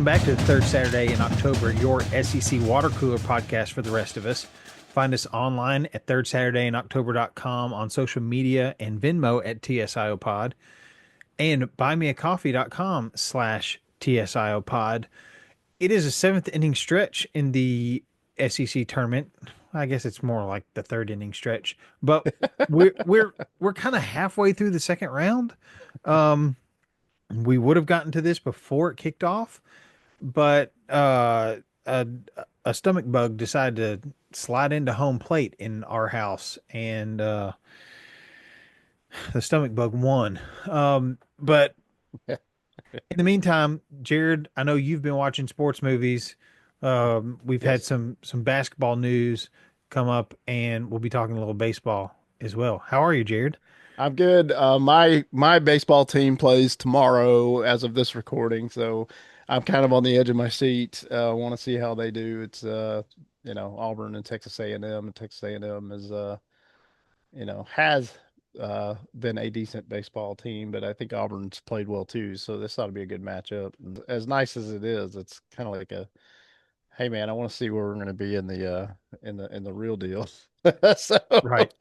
Welcome back to the third Saturday in October, your SEC water cooler podcast for the rest of us. Find us online at thirdsaturdayinoctober.com, on social media and Venmo at TSIO pod, and buymeacoffee.com/TSIO pod. It is a seventh inning stretch in the SEC tournament. I guess it's more like the third inning stretch, but we're kind of halfway through the second round. We would have gotten to this before it kicked off, but a stomach bug decided to slide into home plate in our house, and the stomach bug won. But in the meantime, Jared, I know you've been watching sports movies. We've had Yes, some basketball news come up, and we'll be talking a little baseball as well. How are you, Jared? I'm good. My baseball team plays tomorrow as of this recording, so I'm kind of on the edge of my seat. I want to see how they do. It's Auburn and Texas A&M, and Texas A&M is has been a decent baseball team, but I think Auburn's played well too, so this ought to be a good matchup. And as nice as it is, it's kind of like a hey man, I want to see where we're going to be in the real deal. So, Right.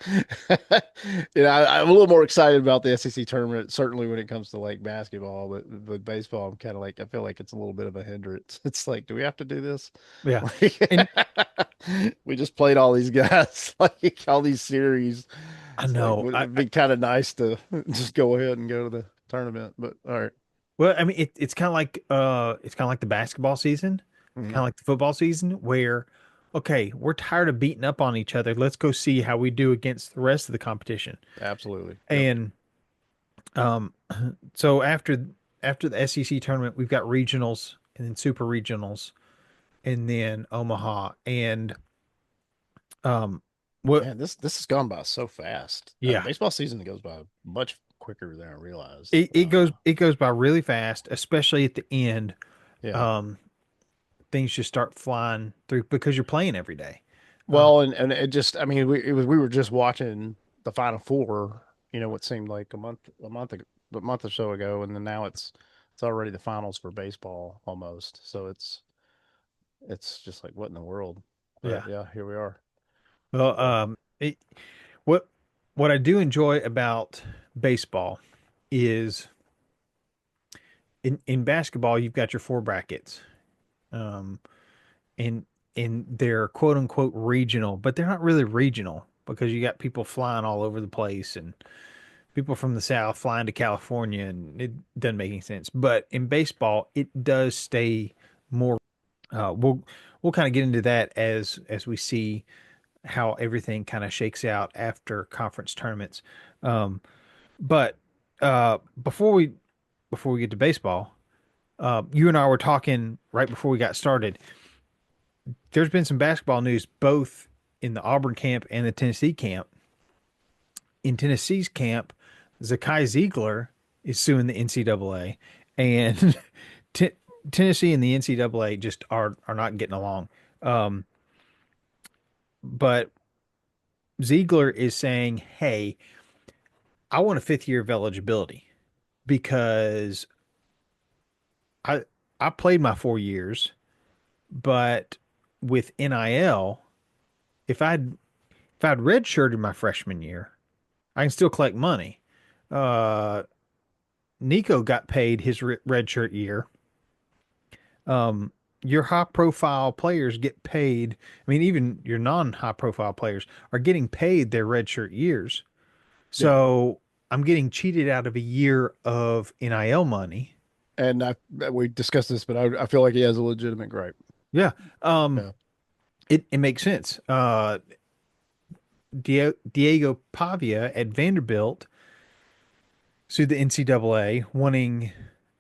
I'm a little more excited about the SEC tournament, certainly when it comes to like basketball, but with baseball, I'm kind of like I feel like it's a little bit of a hindrance. It's like, do we have to do this? Yeah. Like, And we just played all these guys, like all these series. I It's like know. would it be kind of nice to just go ahead and go to the tournament? But all right. Well, I mean, it's kind of like the basketball season, kind Mhm. of like the football season, where okay, we're tired of beating up on each other. Let's go see how we do against the rest of the competition. Absolutely. Yep. And um, so after the SEC tournament, we've got regionals and then super regionals, and then Omaha. And um, what? Man, this has gone by so fast. Yeah, Baseball season goes by much quicker than I realized. it goes by really fast, especially at the end. Yeah. Um, Things just start flying through because you're playing every day. Uh, Well, and it just, I mean, we were just watching the Final Four, what seemed like a month or so ago, and then now it's already the finals for baseball almost. So it's just like what in the world? But yeah. yeah, here we are. Well, So what what I do enjoy about baseball is in basketball you've got your four brackets, um, and they're quote unquote regional, but they're not really regional because you got people flying all over the place and people from the South flying to California, and it doesn't make any sense. But in baseball, it does stay more. We'll kind of get into that as we see how everything kind of shakes out after conference tournaments. Um, but before we get to baseball, you and I were talking right before we got started. There's been some basketball news both in the Auburn camp and the Tennessee camp. In Tennessee's camp, Zakai Ziegler is suing the NCAA, and T- Tennessee and the NCAA just are not getting along. Um, but Ziegler is saying, "Hey, I want a fifth year of eligibility because I I played my 4 years, but with NIL, if I'd redshirted my freshman year, I can still collect money. Uh, Nico got paid his redshirt year. Um, your high profile players get paid. I mean, even your non high profile players are getting paid their redshirt years. yeah, So I'm getting cheated out of a year of NIL money. and we discussed this, but I feel like he has a legitimate gripe. Yeah. Um, Yeah. it makes sense. Diego Pavia at Vanderbilt sued the NCAA wanting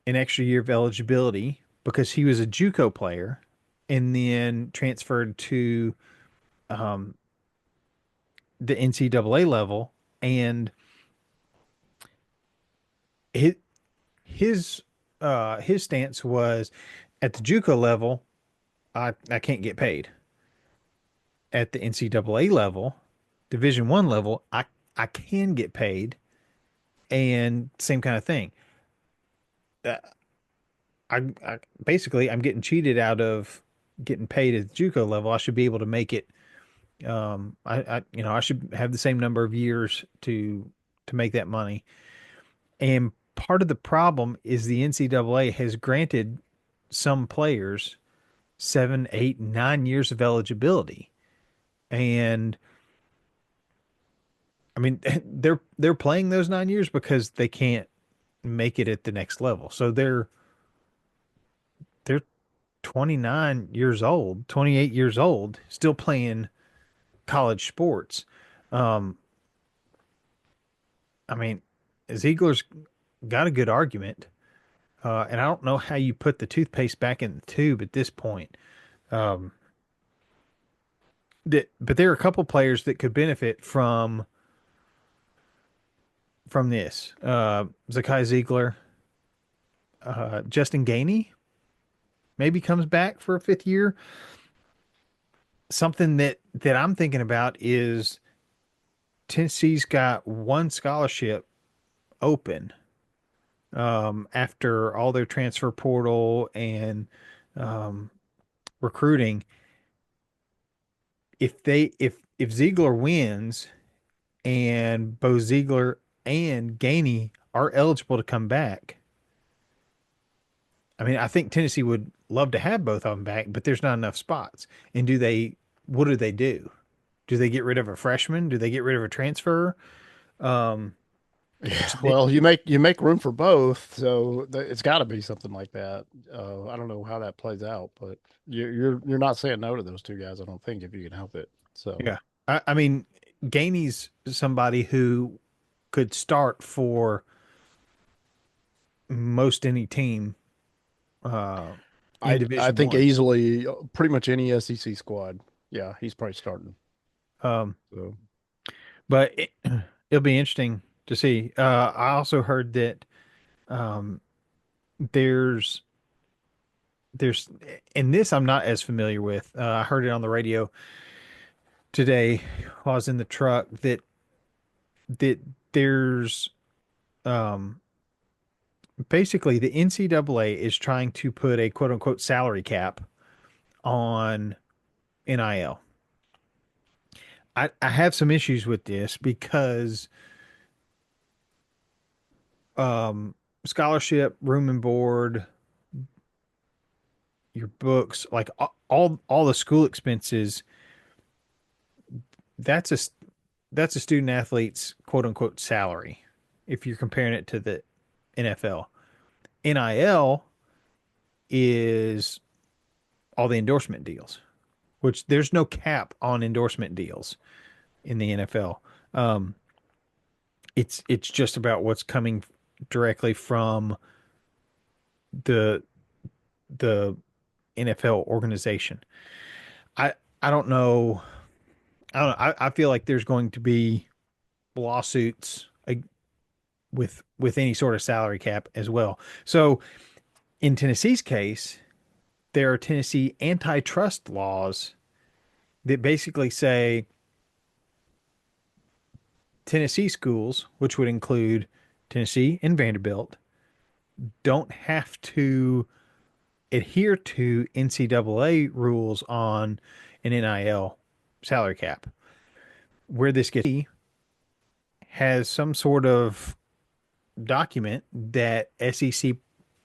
an extra year of eligibility because he was a JUCO player and then transferred to um, the NCAA level. And his his stance was at the JUCO level, I can't get paid. At the NCAA level, Division I level, I can get paid, and same kind of thing. Uh, I basically I'm getting cheated out of getting paid at the JUCO level. I should be able to make it. I should have the same number of years to make that money. And part of the problem is the NCAA has granted some players 7, 8, 9 years of eligibility. And I mean, they're playing those 9 years because they can't make it at the next level. So they're 29 years old, 28 years old, still playing college sports. Um, I mean, Ziegler's got a good argument, and I don't know how you put the toothpaste back in the tube at this point. Um, but there are a couple players that could benefit from this. Zakai Ziegler, Justin Gainey maybe comes back for a fifth year. Something that I'm thinking about is Tennessee's got one scholarship open after all their transfer portal and um, recruiting. If Ziegler wins and Bo Ziegler and Gainey are eligible to come back, I mean, I think Tennessee would love to have both of them back, but there's not enough spots. And do they? What do they do? Do they get rid of a freshman? Do they get rid of a transfer? Um, Yeah, so well, you make room for both, so it's got to be something like that. I don't know how that plays out, but you're not saying no to those two guys, I don't think, if you can help it. So yeah, I mean, Gainey's somebody who could start for most any team in I Division think One. easily pretty much any SEC squad. Yeah, he's probably starting. Um, So but it'll be interesting to see. I also heard that um, there's there's and this I'm not as familiar with. I heard it on the radio today while I was in the truck that there's um, basically the NCAA is trying to put a quote unquote salary cap on NIL. I have some issues with this because um, scholarship, room and board, your books, like all the school expenses, that's a student athlete's quote unquote salary if you're comparing it to the NFL. NIL is all the endorsement deals, which there's no cap on endorsement deals in the NFL. Um, it's just about what's coming directly from the the NFL organization. I I don't know. I don't know. I feel like there's going to be lawsuits with any sort of salary cap as well. So in Tennessee's case, there are Tennessee antitrust laws that basically say Tennessee schools, which would include Tennessee and Vanderbilt, don't have to adhere to NCAA rules on an NIL salary cap. Where this gets has some sort of document that SEC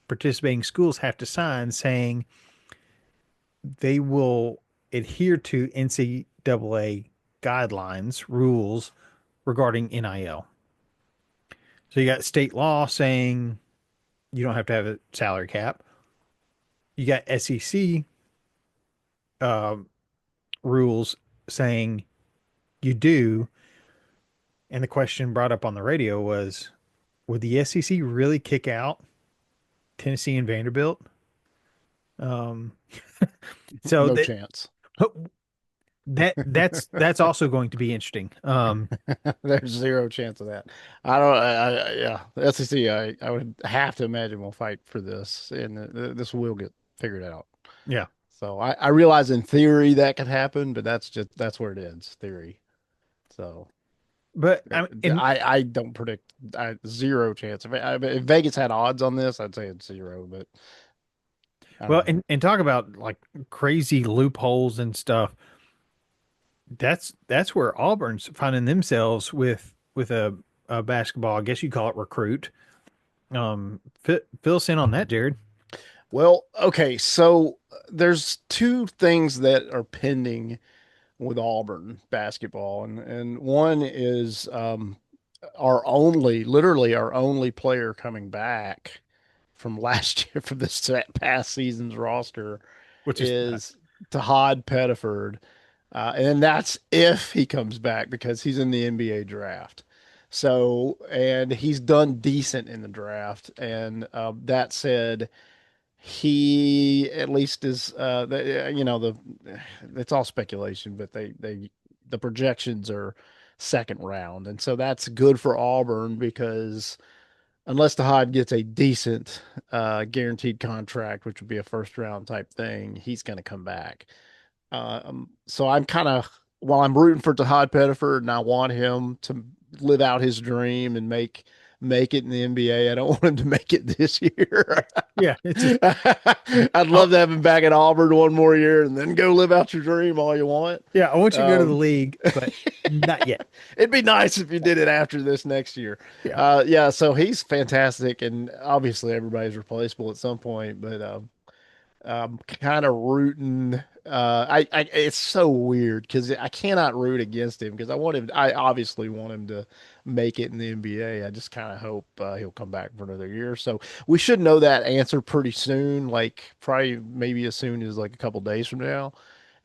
participating schools have to sign saying they will adhere to NCAA guidelines, rules regarding NIL. So you got state law saying you don't have to have a salary cap. You got SEC uh, rules saying you do. And the question brought up on the radio was, would the SEC really kick out Tennessee and Vanderbilt? Um, so no that chance. that's also going to be interesting. There's zero chance of that. Yeah, the SEC, I would have to imagine will fight for this, and this will get figured out. Yeah, So I realize in theory that could happen, but that's where it ends, theory. So but and I don't predict zero chance. If Vegas had odds on this, I'd say it's zero, but I don't Well, know. and talk about like crazy loopholes and stuff. That's where Auburn's finding themselves with a basketball. I guess you call it recruit. Fill us in on that, Jared. Well, okay, so there's two things that are pending with Auburn basketball, and one is our only, literally our only player coming back from last year from this past season's roster Which is is Tahad Pettiford, and that's if he comes back because he's in the NBA draft. So, and he's done decent in the draft. And that said, he at least is the it's all speculation, but the projections are second round, and so that's good for Auburn because unless the Hod gets a decent guaranteed contract, which would be a first round type thing, he's going to come back. So I'm kind of, while I'm rooting for Tahad Pettiford and I want him to live out his dream and make it in the NBA, I don't want him to make it this year. yeah. It's just I'd oh love to have him back at Auburn one more year and then go live out your dream all you want. yeah. I want you to go to the Um, league, but not yet. It'd be nice if you did it after this next year. Yeah, Yeah, so he's fantastic, and obviously everybody's replaceable at some point, but I'm kind of rooting. It's so weird because I cannot root against him because I want him. I obviously want him to make it in the NBA. I just kind of hope he'll come back for another year. So we should know that answer pretty soon, like probably maybe as soon as like a couple days from now.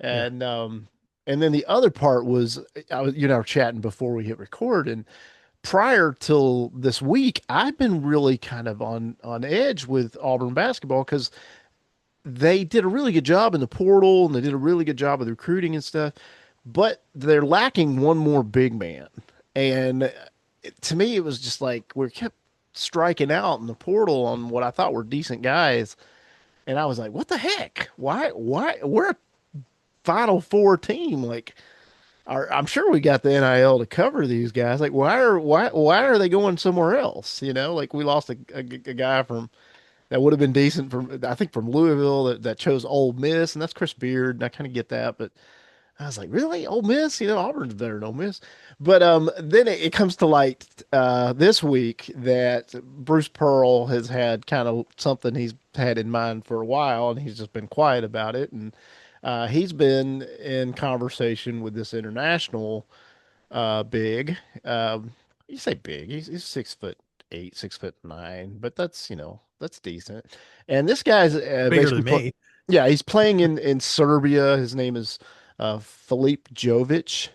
yeah, And and then the other part was I was chatting before we hit record, and prior till this week, I've been really kind of on edge with Auburn basketball because they did a really good job in the portal and they did a really good job with recruiting and stuff, but they're lacking one more big man. And to me, it was just like we kept striking out in the portal on what I thought were decent guys. And I was like, what the heck? Why? We're a Final Four team. Like, I'm sure we got the NIL to cover these guys. Like, why are they going somewhere else? Like we lost a guy from that would have been decent from I think from Louisville that chose Ole Miss, and that's Chris Beard, and I kind of get that, but I was like, really, Ole Miss? Auburn's better than Ole Miss. But then it comes to light this week that Bruce Pearl has had kind of something he's had in mind for a while, and he's just been quiet about it, and he's been in conversation with this international big. You say big. He's 6'8", 6'9", but that's decent. And this guy's bigger basically than me. yeah, he's playing in Serbia. His name is Filip Jovic,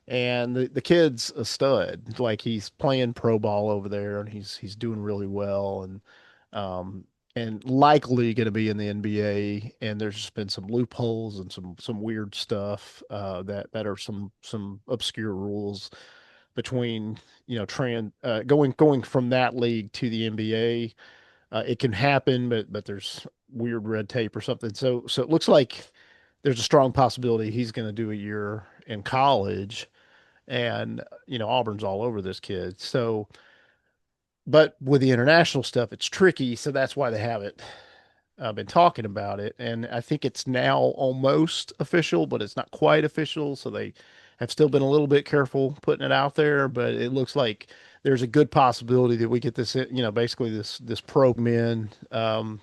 and the kid's a stud. Like he's playing pro ball over there, and he's doing really well, um and likely going to be in the NBA. And there's just been some loopholes and some weird stuff that are some obscure rules between going from that league to the NBA. It can happen, but there's weird red tape or something. So it looks like there's a strong possibility he's going to do a year in college, and Auburn's all over this kid. So, but with the international stuff, it's tricky. So that's why they haven't been talking about it, and I think it's now almost official, but it's not quite official. So they have still been a little bit careful putting it out there, but it looks like there's a good possibility that we get this, basically this pro men from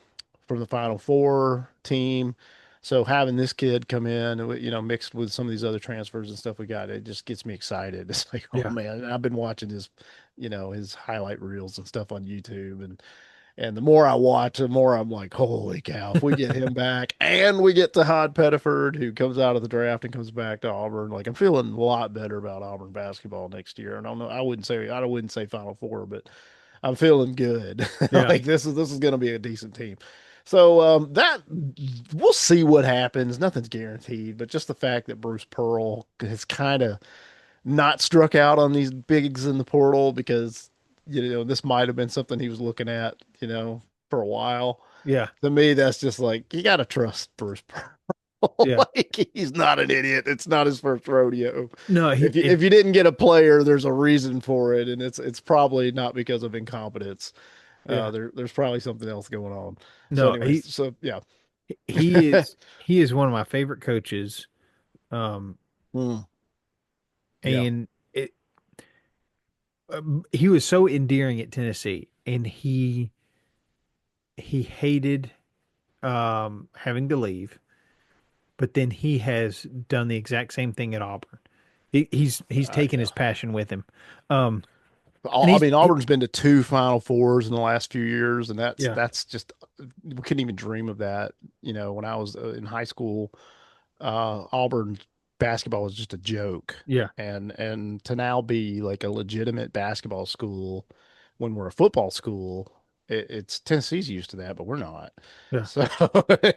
the Final Four team. So having this kid come in, mixed with some of these other transfers and stuff we got, it just gets me excited. It's like, oh Yeah, man, I've been watching his highlight reels and stuff on YouTube, and the more I watch, the more I'm like, holy cow, if we get him back and we get to Hod Pettiford, who comes out of the draft and comes back to Auburn, like I'm feeling a lot better about Auburn basketball next year. And I don't know, I wouldn't say Final Four, but I'm feeling good. yeah, Like this is going to be a decent team. So that we'll see what happens. Nothing's guaranteed, but just the fact that Bruce Pearl has kind of not struck out on these bigs in the portal because this might have been something he was looking at for a while. yeah, To me, that's just like you got to trust Bruce Pearl. yeah. Like he's not an idiot. It's not his first rodeo. No, If you didn't get a player, there's a reason for it, and it's probably not because of incompetence. yeah. There's probably something else going on. So No, anyways, so yeah. He is one of my favorite coaches. Um, Hmm. Yeah. and he was so endearing at Tennessee, and he hated having to leave, but then he has done the exact same thing at Auburn. He's taken Yeah. his passion with him. Um, and I mean, Auburn's been to two Final Fours in the last few years, and yeah, that's just we couldn't even dream of that. When I was in high school, Auburn basketball was just a joke, yeah, and to now be like a legitimate basketball school when we're a football school, it's Tennessee's used to that, but we're not. yeah. So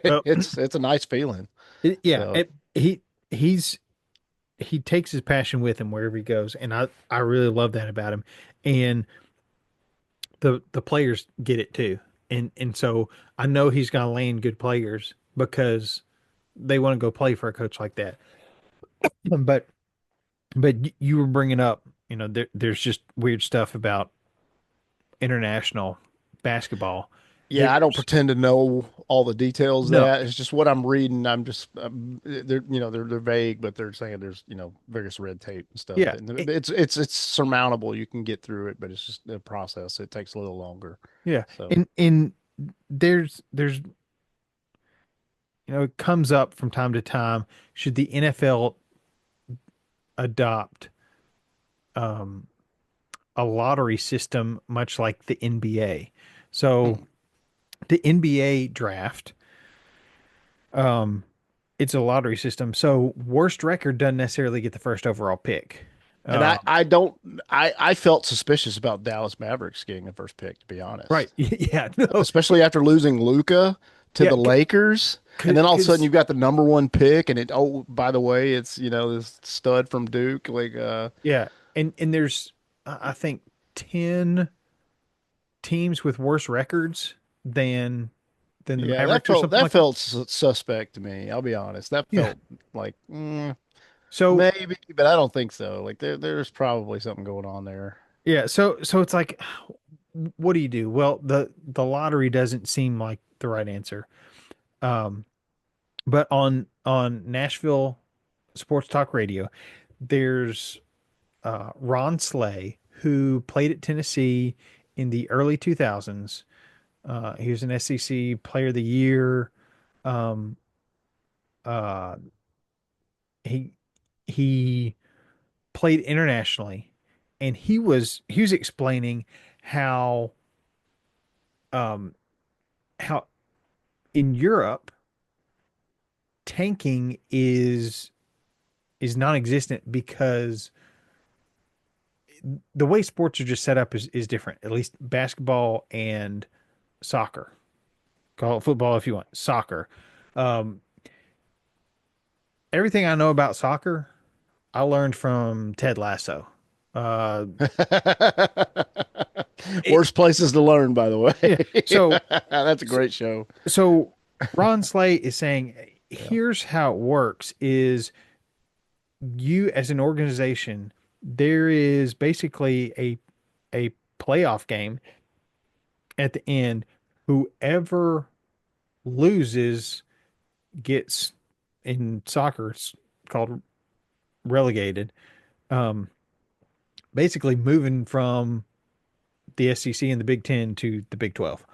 Well, it's a nice feeling. yeah. So He's he takes his passion with him wherever he goes, and I really love that about him. And the players get it too, and so I know he's gonna land good players because they want to go play for a coach like that. But you were bringing up, there's just weird stuff about international basketball. yeah, I don't There's pretend to know all the details of no, that. It's just what I'm reading. I'm just they're vague, but they're saying there's various red tape and stuff. yeah, And it's surmountable. You can get through it, but it's just the process. It takes a little longer. yeah, So and there's it comes up from time to time. Should the NFL adopt um, a lottery system, much like the NBA? So hmm. the NBA draft, um, it's a lottery system. So worst record doesn't necessarily get the first overall pick. And Uh, I don't I felt suspicious about Dallas Mavericks getting the first pick, to be right. honest. Yeah. No. Especially after losing Luca to Yeah. the Lakers. And then all of a sudden Because you've got the number one pick and by the way, it's this stud from Duke. Like yeah, and there's I think 10 teams with worse records than than the yeah, Mavericks or something that like that. felt suspect to me. I'll be honest. That Yeah. felt like So maybe, but I don't think so. Like there's probably something going on there. yeah, so it's like, what do you do? Well, the lottery doesn't seem like the right answer. Um, but on Nashville Sports Talk Radio, there's Ron Slay, who played at Tennessee in the early 2000s. He was an SEC Player of the Year. Um, uh, he he played internationally, and he was explaining how um, how in Europe tanking is non-existent because the way sports are just set up is different. At least basketball and soccer. Call it football if you want. Soccer. Um, Everything I know about soccer, I learned from Ted Lasso. Uh, it, Worst places to learn, by the yeah. way. So, That's a so, great show. so Ron Slay is saying, Yeah. here's how it works: is you as an organization, there is basically a playoff game at the end. Whoever loses gets, in soccer it's called relegated. Um, Basically moving from the SEC and the Big Ten to the Big 12.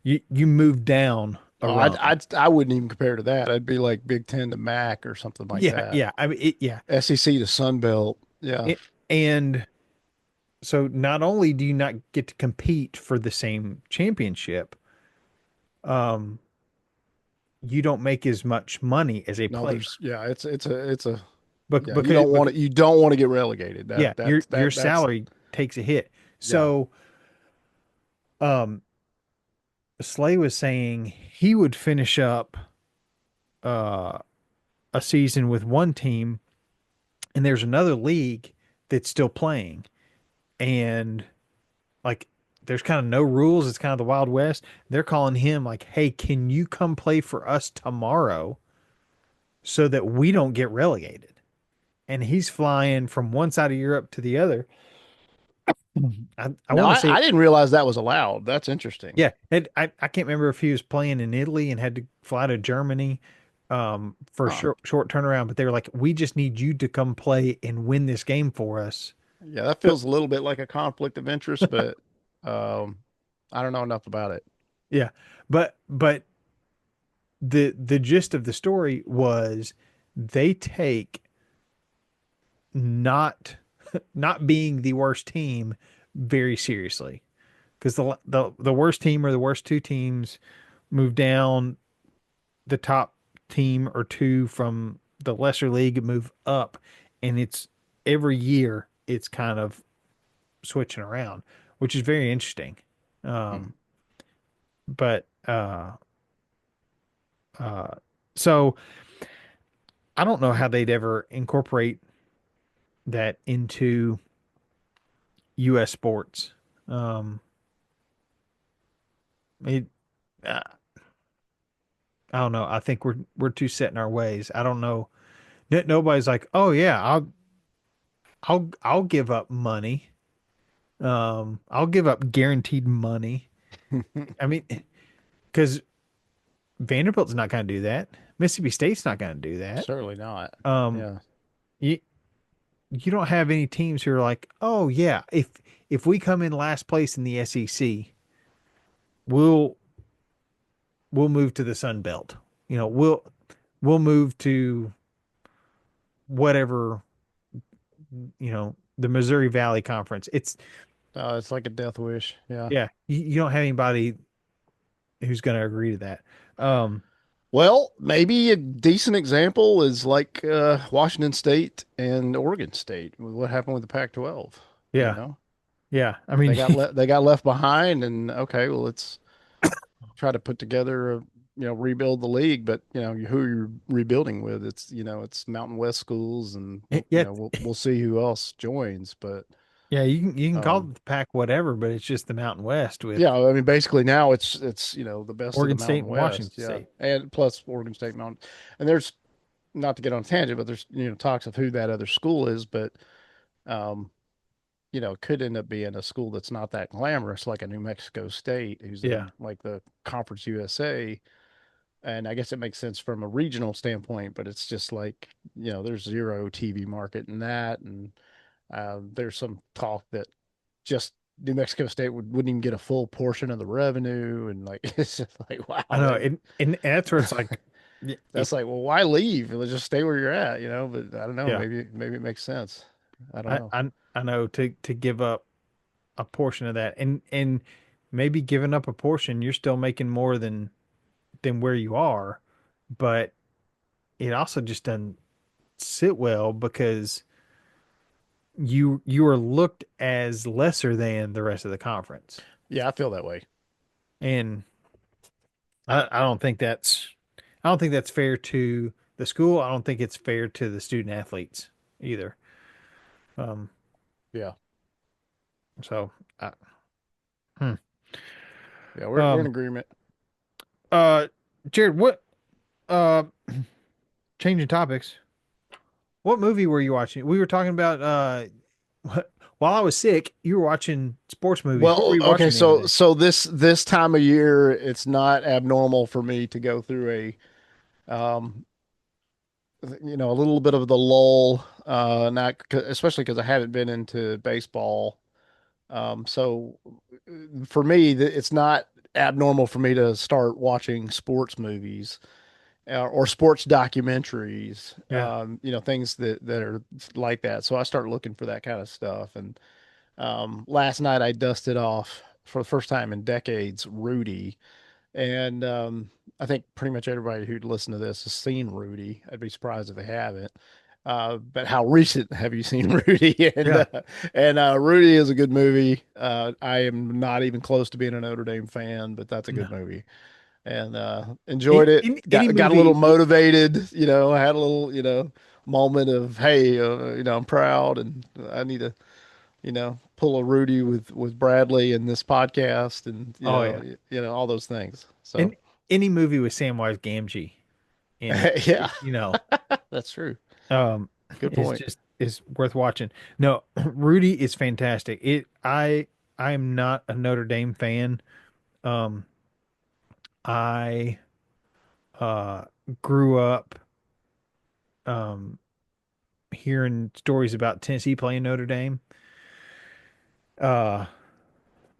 You move down a Oh, rung. I wouldn't even compare to that. I'd be like Big Ten to MAC or something like Yeah, that. yeah. I mean, yeah. SEC to Sun Belt. Yeah. And so not only do you not get to compete for the same championship, um, you don't make as much money as a No, player. it's a But yeah, because, you don't want to get relegated. yeah, your That's salary takes a hit. yeah. So um Slay was saying he would finish up uh a season with one team, and there's another league that's still playing, and like there's kind of no rules. It's kind of the Wild West. They're calling him like, "Hey, can you come play for us tomorrow so that we don't get relegated?" And he's flying from one side of Europe to the other I No, want to I say, didn't realize that was allowed. That's interesting. yeah, I can't remember if he was playing in Italy and had to fly to Germany for a Huh. short turnaround, but they were like, we just need you to come play and win this game for us. Yeah, that So feels a little bit like a conflict of interest, but um, I don't know enough about it. yeah, but the gist of the story was they take not not being the worst team very seriously because the worst team or the worst two teams move down, the top team or two from the lesser league move up, and it's every year it's kind of switching around, which is very interesting. Hmm. Um, but uh, so I don't know how they'd ever incorporate that into U.S. sports. Um, it, uh, I don't know. I think we're too set in our ways. I don't know. Nobody's like, oh yeah, I'll give up money. I'll give up guaranteed money. I mean, because Vanderbilt's not going to do that. Mississippi State's not going to do that. Certainly not. Um, Yeah. you you don't have any teams who are like, oh yeah, if we come in last place in the SEC, we'll we'll move to the Sun Belt. You know, we'll move to whatever, the Missouri Valley Conference. It's like a death wish. Yeah. Yeah, you don't have anybody who's going to agree to that. Um, Well, maybe a decent example is like Washington State and Oregon State. What happened with the Pac-12? You yeah, know, yeah. I mean, they got left behind, and okay, well, let's try to put together rebuild the league. But who you're rebuilding with? It's Mountain West schools, and yeah, we'll see who else joins. But yeah. You can call um, it the Pac whatever, but it's just the Mountain West yeah, with I mean, basically now it's the best of the Oregon State Mountain and Washington West. Yeah, State. and plus Oregon State Mountain, and there's not to get on a tangent, but there's talks of who that other school is, but um, could end up being a school that's not that glamorous, like a New Mexico State, who's Yeah, in like the Conference USA. And I guess it makes sense from a regional standpoint, but it's just like, there's zero TV market in that. And there's some talk that just New Mexico State wouldn't even get a full portion of the revenue. And like, it's just like, I wow, know, and that's where it's like, if that's like, well, why leave? Let's just stay where you're at, but I don't know. yeah, Maybe it makes sense. I don't I know. I, I know to give up a portion of that, and maybe giving up a portion, you're still making more than where you are, but it also just doesn't sit well because you are looked as lesser than the rest of the conference. Yeah, I feel that way. And I don't think that's fair to the school. I don't think it's fair to the student athletes either. Um, Yeah. so I, hmm. Yeah, we're in um, agreement. uh, Jared, what, uh, changing topics. What movie were you watching? We were talking about, while I was sick, you were watching sports movies. What were Well, you okay, watching the other day? so this time of year, it's not abnormal for me to go through um a little bit of the lull, not especially because I haven't been into baseball. So for me, it's not abnormal for me to start watching sports movies or sports documentaries, Yeah. things that are like that. So I start looking for that kind of stuff. And last night I dusted off for the first time in decades Rudy, and I think pretty much everybody who'd listen to this has seen Rudy. I'd be surprised if they haven't. But how recent have you seen Rudy? Yeah. And Rudy is a good movie. I am not even close to being a Notre Dame fan, but that's a No. good movie. And enjoyed it. Any Got a little movie. motivated. I had a little moment of, hey, I'm proud, and I need to pull a Rudy with Bradley in this podcast, and Oh yeah. all those things. So And any movie with Samwise Gamgee in it, yeah, you know, that's true. um, Good is point. just. is worth watching. No, Rudy is fantastic. I am not a Notre Dame fan. Um, I uh grew up um hearing stories about Tennessee playing Notre Dame, uh,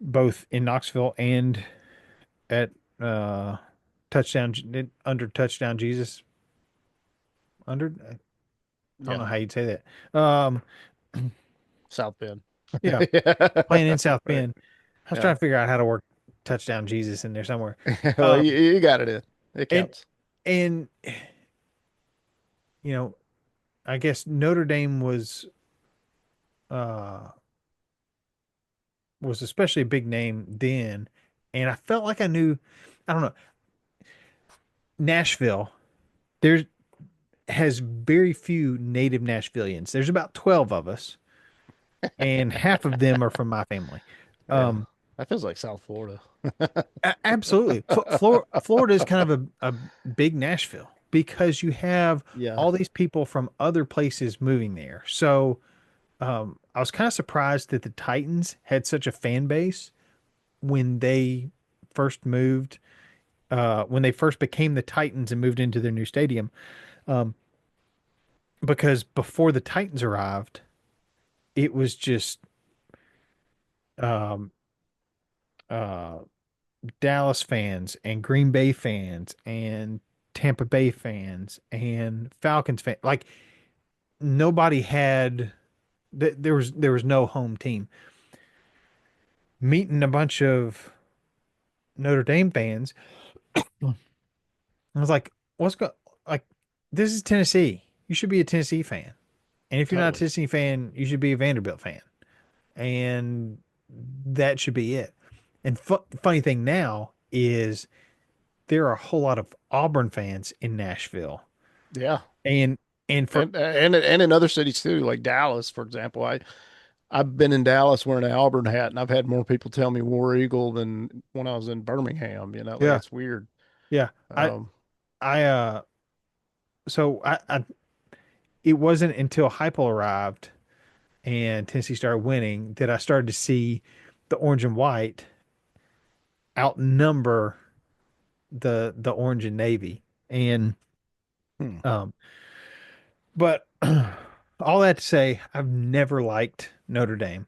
both in Knoxville and at touchdown under touchdown Jesus under. I don't Yeah, know how you'd say that. South Bend. Yeah, Yeah, playing in South right. Bend. I was Yeah. trying to figure out how to work touchdown Jesus in there somewhere. Well, Um, you got it in. It and counts. and you know, I guess Notre Dame uh was especially a big name then, and I felt like I knew. I don't know. Nashville. There has very few native Nashvillians. There's about 12 of us, and half of them are from my family. Yeah. Um, That feels like South Florida. Absolutely. Florida is kind of a big Nashville because you have Yeah. all these people from other places moving there. So I was kind of surprised that the Titans had such a fan base when they first moved, when they first became the Titans and moved into their new stadium. Um, because before the Titans arrived, it was just um, uh, Dallas fans and Green Bay fans and Tampa Bay fans and Falcons fans. Like nobody had there was no home team. Meeting a bunch of Notre Dame fans, I was like, what's go like this is Tennessee. You should be a Tennessee fan. And if you're not a Totally. Tennessee fan, you should be a Vanderbilt fan. And that should be it. And funny thing now is there are a whole lot of Auburn fans in Nashville. Yeah. And for And in other cities too, like Dallas, for example. I've been in Dallas wearing an Auburn hat, and I've had more people tell me War Eagle than when I was in Birmingham. Like yeah, it's weird. yeah. I Um, I so I it wasn't until Heupel arrived and Tennessee started winning that I started to see the orange and white outnumber the orange and navy. And hmm. um but all that to say, I've never liked Notre Dame.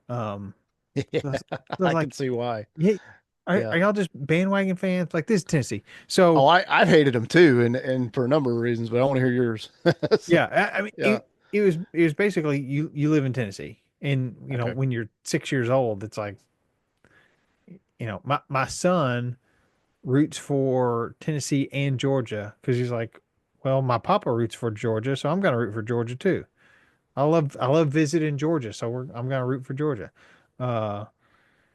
Um Yeah, so I was I can like, see why. hey, Yeah. are y'all just bandwagon fans? Like this is Tennessee. So Oh, I hated them too, and for a number of reasons, but I want to hear yours. So, yeah, I mean yeah. it was basically you live in Tennessee and Okay. when you're 6 years old, it's like, my son roots for Tennessee and Georgia because he's like, well, my papa roots for Georgia, so I'm gonna root for Georgia too. I love visiting Georgia, so I'm gonna root for Georgia. Uh,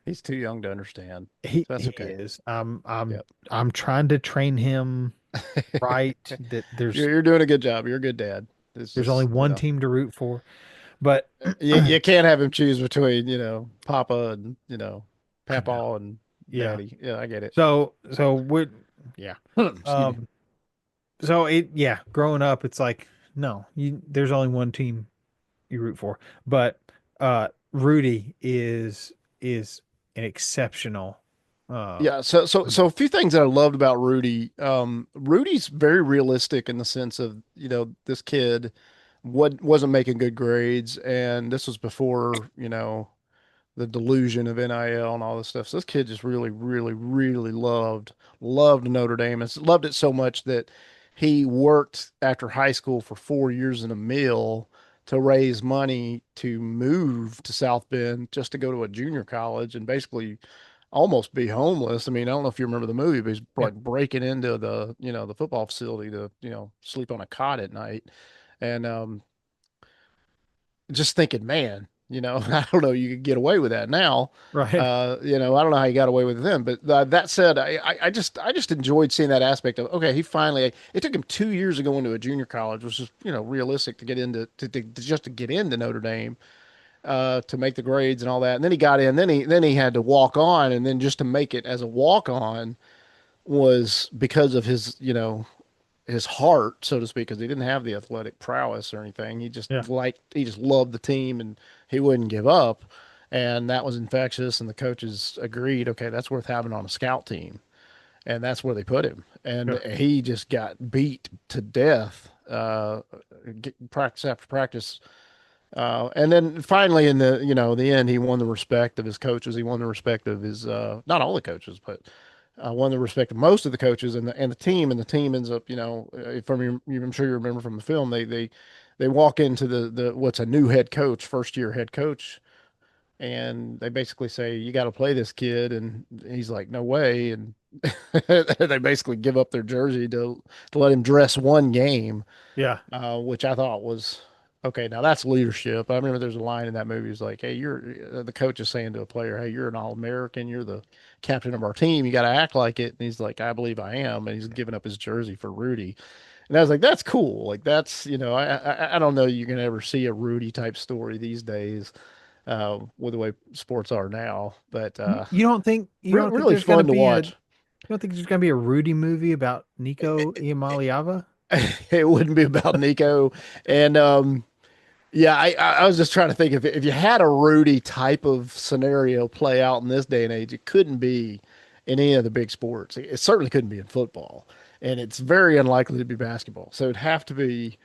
He's too young to understand. he So that's he okay. is. I'm Yep. trying to train him right that You're doing a good job. You're a good dad. It's there's only just, one team to root for, but you can't have him choose between, Papa and, I know. Papa and Yeah. Daddy. Yeah, I get it. So we're yeah. Excuse me. Um so yeah, growing up it's like no, there's only one team you root for. But Rudy is an exceptional uh Yeah, so a few things that I loved about Rudy. Rudy's very realistic in the sense of, this kid wasn't making good grades, and this was before, the delusion of NIL and all this stuff. So this kid just really, really, really loved Notre Dame and loved it so much that he worked after high school for 4 years in a mill to raise money to move to South Bend just to go to a junior college and basically almost be homeless. I mean, I don't know if you remember the movie, but he's yeah, like breaking into the football facility to, sleep on a cot at night. And just thinking, man, I don't know, you could get away with that now. right. I don't know how he got away with it then, but that said, I just enjoyed seeing that aspect of, okay, he finally, it took him 2 years to go into a junior college, which is, realistic to get into, to just to get into Notre Dame, to make the grades and all that. And then he got in, then he had to walk on. And then just to make it as a walk on was because of his, his heart, so to speak, because he didn't have the athletic prowess or anything. Yeah. He just loved the team and he wouldn't give up. And that was infectious. And the coaches agreed, okay, that's worth having on a scout team. And that's where they put him. And Yeah. he just got beat to death, practice after practice. And then finally, in the end, he won the respect of his coaches. He won the respect of his not all the coaches, but won the respect of most of the coaches and the team. And the team ends up, I'm sure you remember from the film, they walk into the what's a new head coach, first year head coach, and they basically say, you got to play this kid, and he's like, no way, and they basically give up their jersey to let him dress one game, Yeah. which I thought was okay. Now that's leadership. I remember there's a line in that movie. It's like, hey, the coach is saying to a player, hey, you're an All-American. You're the captain of our team. You got to act like it. And he's like, I believe I am. And he's giving up his jersey for Rudy. And I was like, that's cool. Like that's, I don't know you can ever see a Rudy type story these days with the way sports are now. But You don't think really there's gonna fun to be a watch. you don't think there's gonna be a Rudy movie about Nico Iamaleava? It wouldn't be about Nico. And yeah, I was just trying to think if you had a Rudy type of scenario play out in this day and age, it couldn't be in any of the big sports. It certainly couldn't be in football, and it's very unlikely to be basketball. So it'd have to be,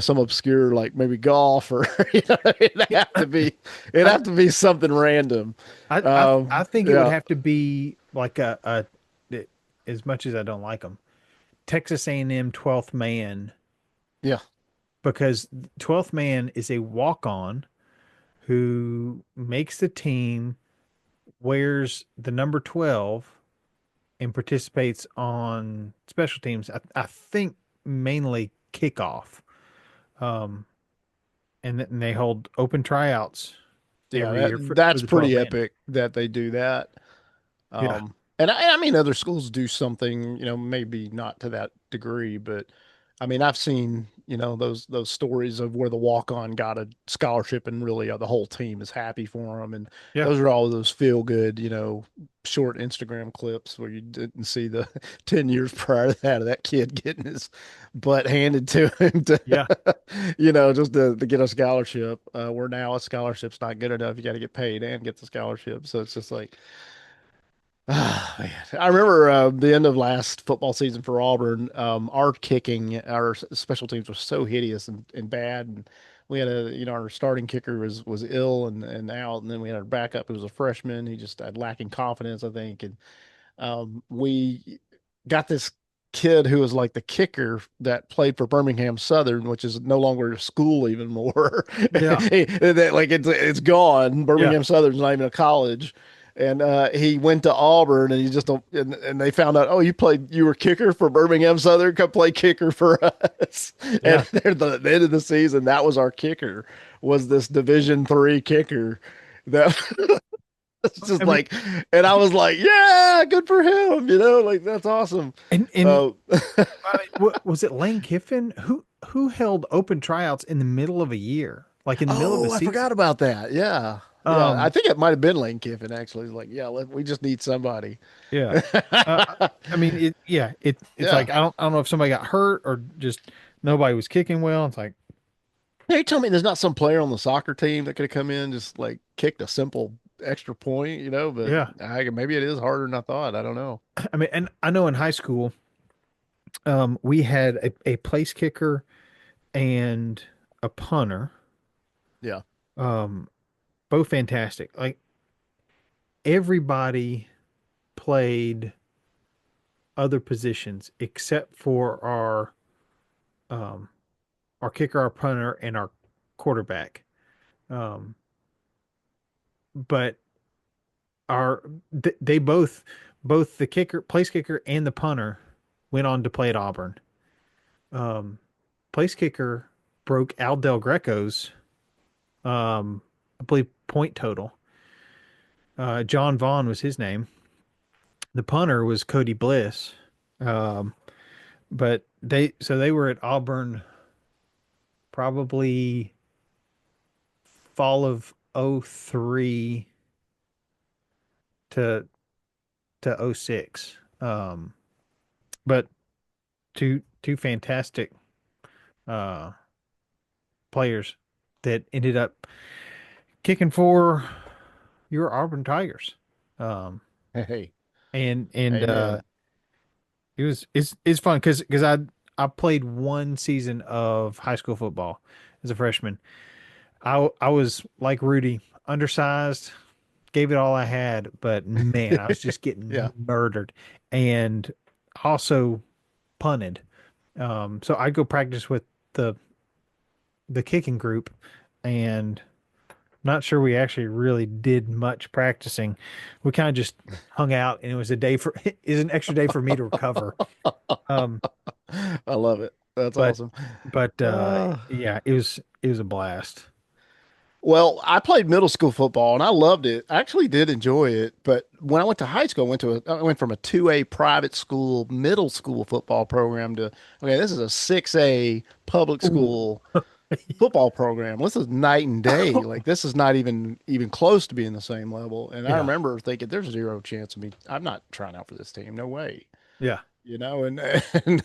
some obscure like maybe golf or Yeah. it'd I have to be something random. I think it would Yeah, have to be like as much as I don't like them, Texas A&M 12th man, yeah, because 12th man is a walk-on who makes the team, wears the number 12, and participates on special teams. I think mainly kickoff. Um, and they hold open tryouts yeah. every year for That's the 12 pretty man. epic that they do that. Yeah. And I mean, other schools do something, maybe not to that degree, but I mean, I've seen, those stories of where the walk-on got a scholarship and really the whole team is happy for them. And Yeah. those are all those feel good, short Instagram clips where you didn't see the 10 years prior to that kid getting his butt handed to him to, Yeah. just to get a scholarship. Where now a scholarship's not good enough. You got to get paid and get the scholarship. So it's just like, ah, man. I remember the end of last football season for Auburn. Our special teams was so hideous and bad. And we had our starting kicker was ill and out, and then we had our backup who was a freshman. He just had lacking confidence, I think. And we got this kid who was like the kicker that played for Birmingham Southern, which is no longer a school even more. Yeah. Like it's gone. Yeah. Birmingham Southern's not even a college. And he went to Auburn, and and they found out, oh, you were kicker for Birmingham Southern, come play kicker for us. And Yeah. at the end of the season, that was our kicker, was this Division III kicker that it's just I mean, like, and I was like, yeah, good for him, like that's awesome. and Uh, what was it, Lane Kiffin who held open tryouts in the middle of a year, like in the middle of a oh, I forgot season? about that. Yeah, yeah, I Um, think it might have been Lane Kiffin actually. Like, yeah, we just need somebody. yeah. I mean, it's Yeah. like I don't know if somebody got hurt or just nobody was kicking well. It's like, Hey, tell me there's not some player on the soccer team that could have come in just like kicked a simple extra point, but yeah. maybe it is harder than I thought. I don't know. I mean, and I know in high school, we had a place kicker and a punter, Yeah. um, both fantastic. Like everybody played other positions except for um, our kicker, our punter, and our quarterback. Um, but our they both the kicker, place kicker, and the punter went on to play at Auburn. Um, Place kicker broke Al Del Greco's, I believe, point total. John Vaughn was his name. The punter was Cody Bliss. Um, but they were at Auburn probably fall of '03 to '06. But to two fantastic uh, players that ended up kicking for your Auburn Tigers. Hey, And amen. it's fun because I played one season of high school football as a freshman. I was like Rudy, undersized, gave it all I had, but man, I was just Yeah. getting murdered, and also punted. So I'd go practice with the the kicking group, and not sure we actually really did much practicing. We kind of just hung out, and it was a day for is an extra day for me to recover. Um, I love it. That's but awesome. but Uh, yeah, it was a blast. well, I played middle school football and I loved it. I actually did enjoy it. But when I went to high school, I went from a 2A private school middle school football program to, okay, this is a 6A public Ooh. school football program. This is night and day. Like this is not even close to being the same level. And I Yeah, remember thinking, there's zero chance of me. I'm not trying out for this team. No way. yeah, And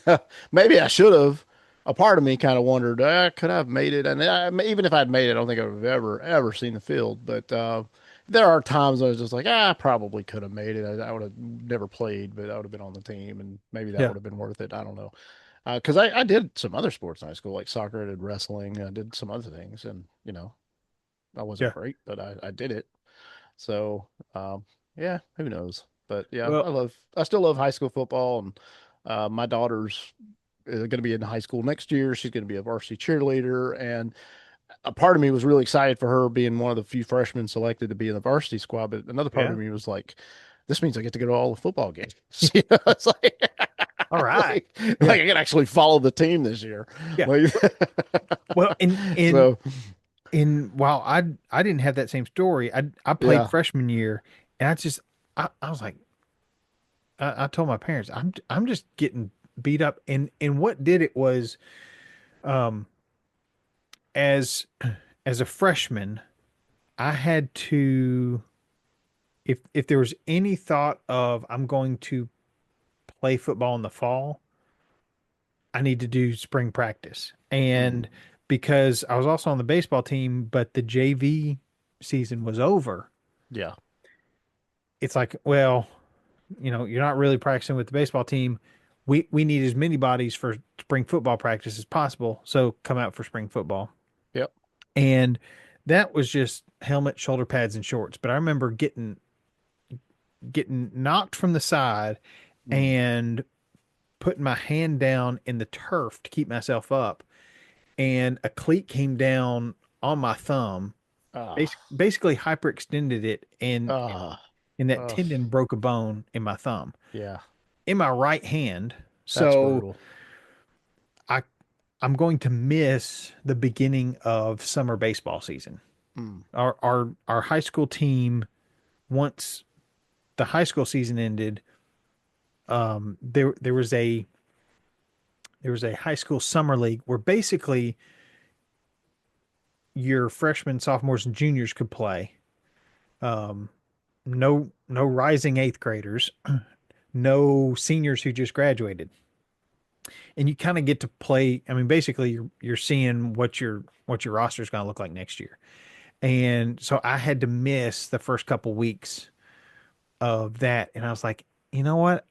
maybe I should have. A part of me kind of wondered, could I have made it? And even if I'd made it, I don't think I would have ever seen the field. But there are times I was just like, I probably could have made it. I would have never played, but I would have been on the team, and maybe that yeah, would have been worth it. I don't know. Because I did some other sports in high school, like soccer, I did wrestling, I did some other things, and I wasn't yeah. great, but I did it. So, yeah, who knows? But yeah, Well, I still love high school football, and my daughter's going to be in high school next year. She's going to be a varsity cheerleader, and a part of me was really excited for her being one of the few freshmen selected to be in the varsity squad. But another part of yeah. me was like, this means I get to go to all the football games. It's like, All right. like Yeah, I can actually follow the team this year. yeah. Like, Well, so while I didn't have that same story. I played yeah, freshman year, and I was like, I told my parents, I'm just getting beat up, and what did it was, um, as as a freshman, I had to, if there was any thought of I'm going to play football in the fall, I need to do spring practice. mm, And because I was also on the baseball team, but the JV season was over, yeah, it's like, well, you're not really practicing with the baseball team. We need as many bodies for spring football practice as possible. So come out for spring football. yep, And that was just helmet, shoulder pads, and shorts. But I remember getting knocked from the side mm, and putting my hand down in the turf to keep myself up. And a cleat came down on my thumb, ah, basically hyperextended it, ah, and that uh, tendon broke a bone in my thumb yeah, in my right hand. that's So brutal. I I'm going to miss the beginning of summer baseball season. Mm, Our high school team, once the high school season ended, there was a high school summer league where basically your freshmen, sophomores, and juniors could play. Um, no rising eighth graders, no seniors who just graduated, and you kind of get to play. I mean, basically, you're seeing what your roster is going to look like next year. And so I had to miss the first couple weeks of that, and I was like, you know what?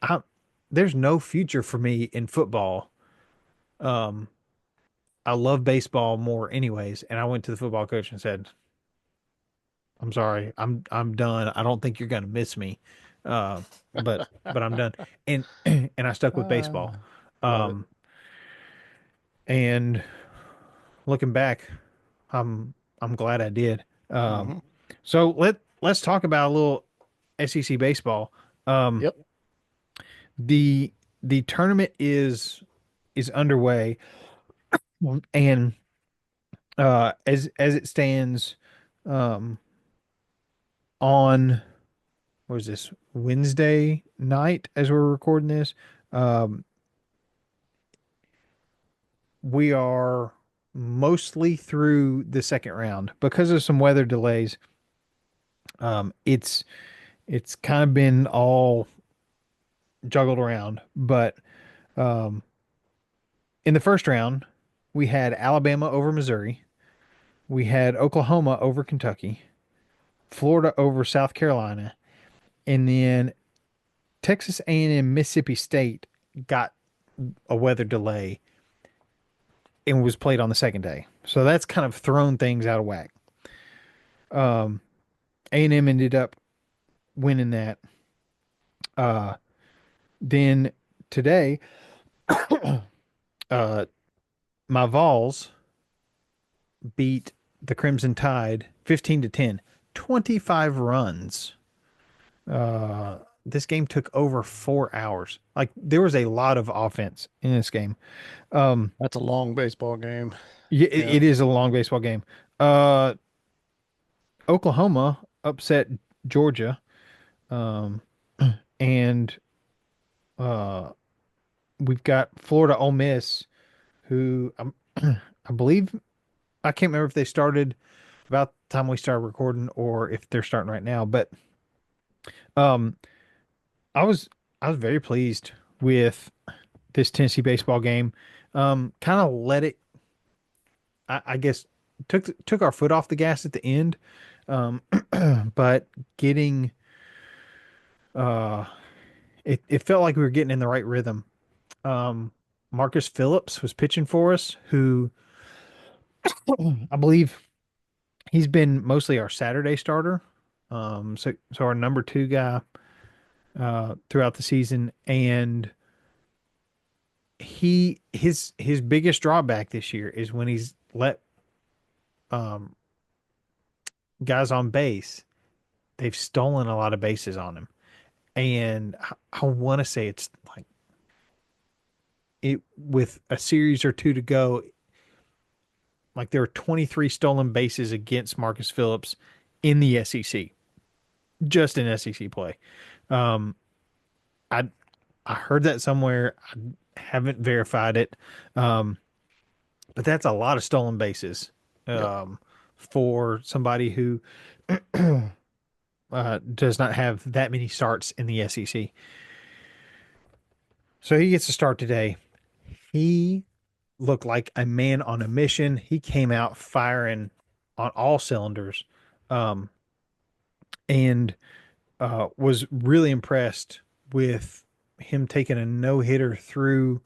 There's no future for me in football. Um, I love baseball more, anyways. And I went to the football coach and said, I'm sorry. I'm done. I don't think you're gonna miss me. Uh, but I'm done. And and I stuck with baseball. ah, love it. Um, and looking back, I'm glad I did. Hmm. So let's talk about a little SEC baseball. Um, Yep. the the tournament is underway, and as it stands, um, on what is this, Wednesday night as we're recording this. Um, we are mostly through the second round because of some weather delays. It's kind of been all juggled around, but um, In the first round, we had Alabama over Missouri. We had Oklahoma over Kentucky, Florida over South Carolina, and then Texas A&M Mississippi State got a weather delay and was played on the second day. So that's kind of thrown things out of whack. A&M ended up winning that. Uh, then today, uh, my Vols beat the Crimson Tide 15 to 10, 25 runs. This game took over 4 hours. Like there was a lot of offense in this game. That's a long baseball game. Yeah, Yeah. it is a long baseball game. Uh, Oklahoma upset Georgia, um, and uh, we've got Florida Ole Miss, who I believe I can't remember if they started about the time we started recording or if they're starting right now. But um, I was I was very pleased with this Tennessee baseball game. Kind of let it, I guess, took our foot off the gas at the end. Um, but getting uh, it felt like we were getting in the right rhythm. Um, Marcus Phillips was pitching for us, who I believe he's been mostly our Saturday starter. So our number two guy throughout the season, and his biggest drawback this year is when he's let um guys on base, they've stolen a lot of bases on him. And I want to say it's like it with a series or two to go, like there are 23 stolen bases against Marcus Phillips in the SEC, just in SEC play. Um, I I heard that somewhere. I haven't verified it. Um, but that's a lot of stolen bases Yep. for somebody who does not have that many starts in the SEC. So he gets to start today. He looked like a man on a mission. He came out firing on all cylinders, um, and was really impressed with him taking a no hitter through.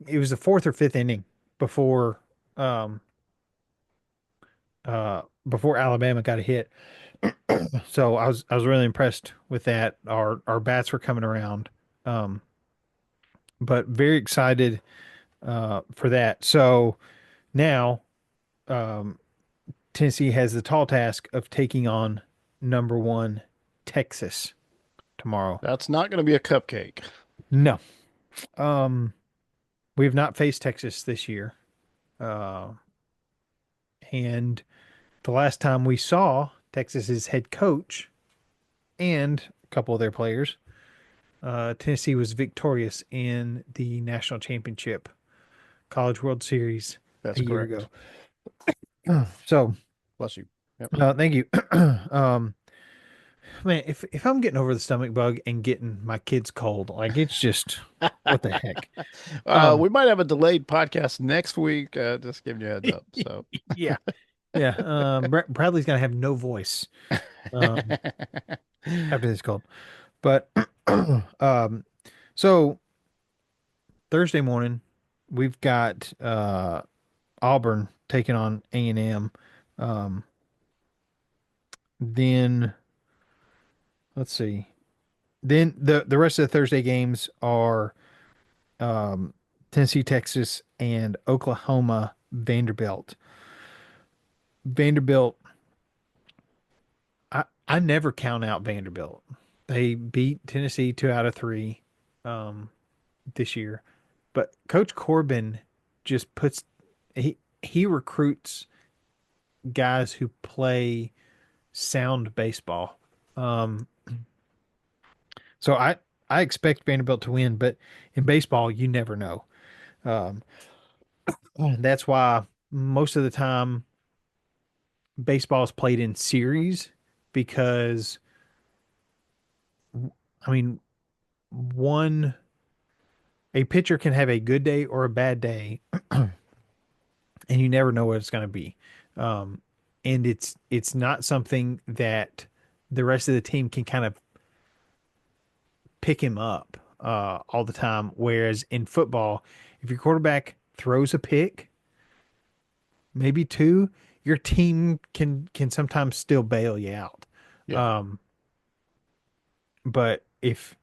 It was the fourth or fifth inning before um, before Alabama got a hit. So I was really impressed with that. Our bats were coming around, um, but very excited for that. So now um, Tennessee has the tall task of taking on number one Texas tomorrow. That's not going to be a cupcake. No, um, we have not faced Texas this year, uh, and the last time we saw Texas's head coach and a couple of their players, Tennessee was victorious in the national championship College World Series That's a year correct. ago. So, Bless you. Yep. thank you. um, Man, if I'm getting over the stomach bug and getting my kids cold, like it's just what the heck. We Um, might have a delayed podcast next week. Just giving you a heads up. So, yeah, yeah. Bradley's gonna have no voice um after this cold. But um, so Thursday morning we've got Auburn taking on A&M. Um, then let's see. Then the rest of the Thursday games are um, Tennessee, Texas, and Oklahoma, Vanderbilt. Vanderbilt, I never count out Vanderbilt. They beat Tennessee 2 out of 3 um, this year, but Coach Corbin just puts he recruits guys who play sound baseball. Um, so I expect Vanderbilt to win, but in baseball you never know. Um, that's why most of the time baseball is played in series because I mean one A pitcher can have a good day or a bad day, and you never know what it's going to be. Um, and it's not something that the rest of the team can kind of pick him up all the time. Whereas in football, if your quarterback throws a pick, maybe two, your team can sometimes still bail you out. Yeah. Um, but if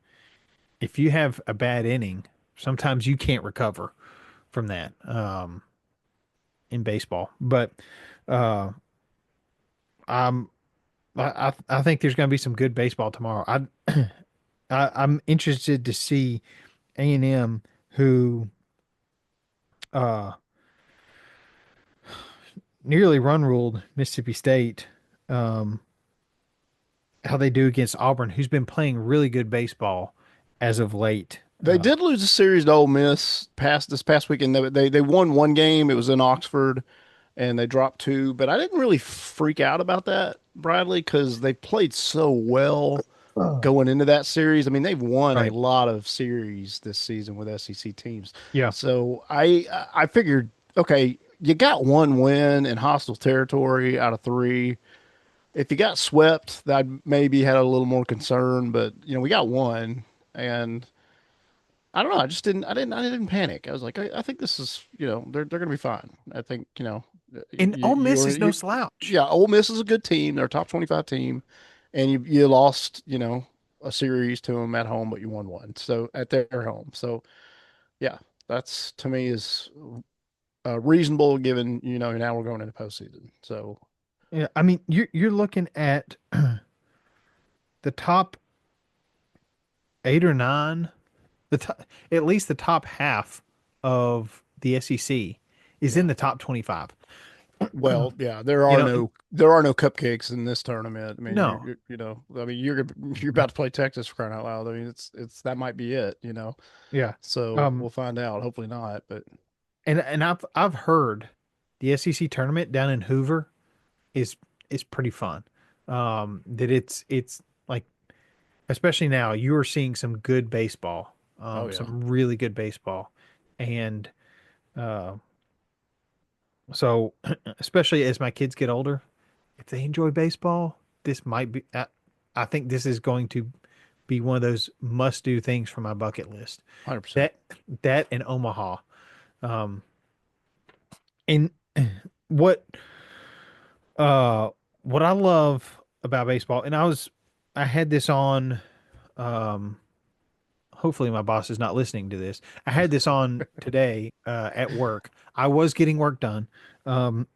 you have a bad inning, sometimes you can't recover from that in baseball. But uh, I'm I think there's going to be some good baseball tomorrow. I'm interested to see A&M who uh, nearly run ruled Mississippi State. Um, how they do against Auburn, who's been playing really good baseball as of late. They did lose a series to Ole Miss past this past weekend. They won one game. It was in Oxford, and they dropped two. But I didn't really freak out about that, Bradley, because they played so well Oh. going into that series. I mean, they've won a Right. lot of series this season with SEC teams. Yeah. So I figured, okay, you got one win in hostile territory out of three. If you got swept, that maybe had a little more concern, but we got one, and I don't know. I didn't panic. I was like, I think this is, they're going to be fine. I think, And Ole Miss you're, is no you, slouch. yeah, Ole Miss is a good team. They're a top 25 team, and you lost, a series to them at home, but you won one. So at their home. So yeah, that's to me is reasonable given, now we're going into postseason. So Yeah, I mean, you're looking at the top 8 or 9, the top, at least the top half of the SEC is in yeah. the top 25. Well, yeah, there You are know, no cupcakes in this tournament. I mean, no, I mean, you're about to play Texas for crying out loud. I mean, it's that might be it. yeah. So Um, we'll find out. Hopefully not, but and I've heard the SEC tournament down in Hoover is is pretty fun. That it's like, especially now, you are seeing some good baseball, oh yeah, some really good baseball, and uh, so especially as my kids get older, if they enjoy baseball, this might be. I think this is going to be one of those must-do things for my bucket list. 100%. That that and Omaha. Um, and what uh what I love about baseball, and I had this on. Um, hopefully my boss is not listening to this. I had this on today at work. I was getting work done. Um,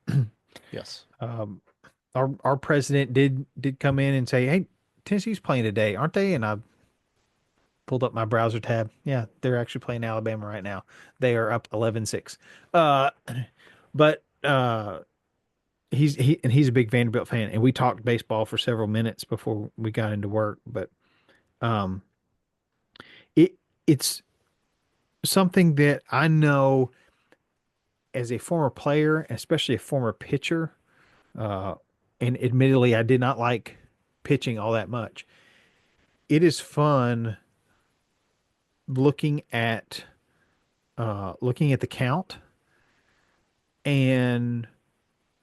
Yes, um, our president did come in and say, "Hey, Tennessee's playing today, aren't they?" And I pulled up my browser tab. Yeah, they're actually playing Alabama right now. They are up 11-6. Uh, but he's a big Vanderbilt fan, and we talked baseball for several minutes before we got into work. But um, it it's something that I know as a former player, especially a former pitcher. Uh, and admittedly, I did not like pitching all that much. It is fun looking at looking at the count and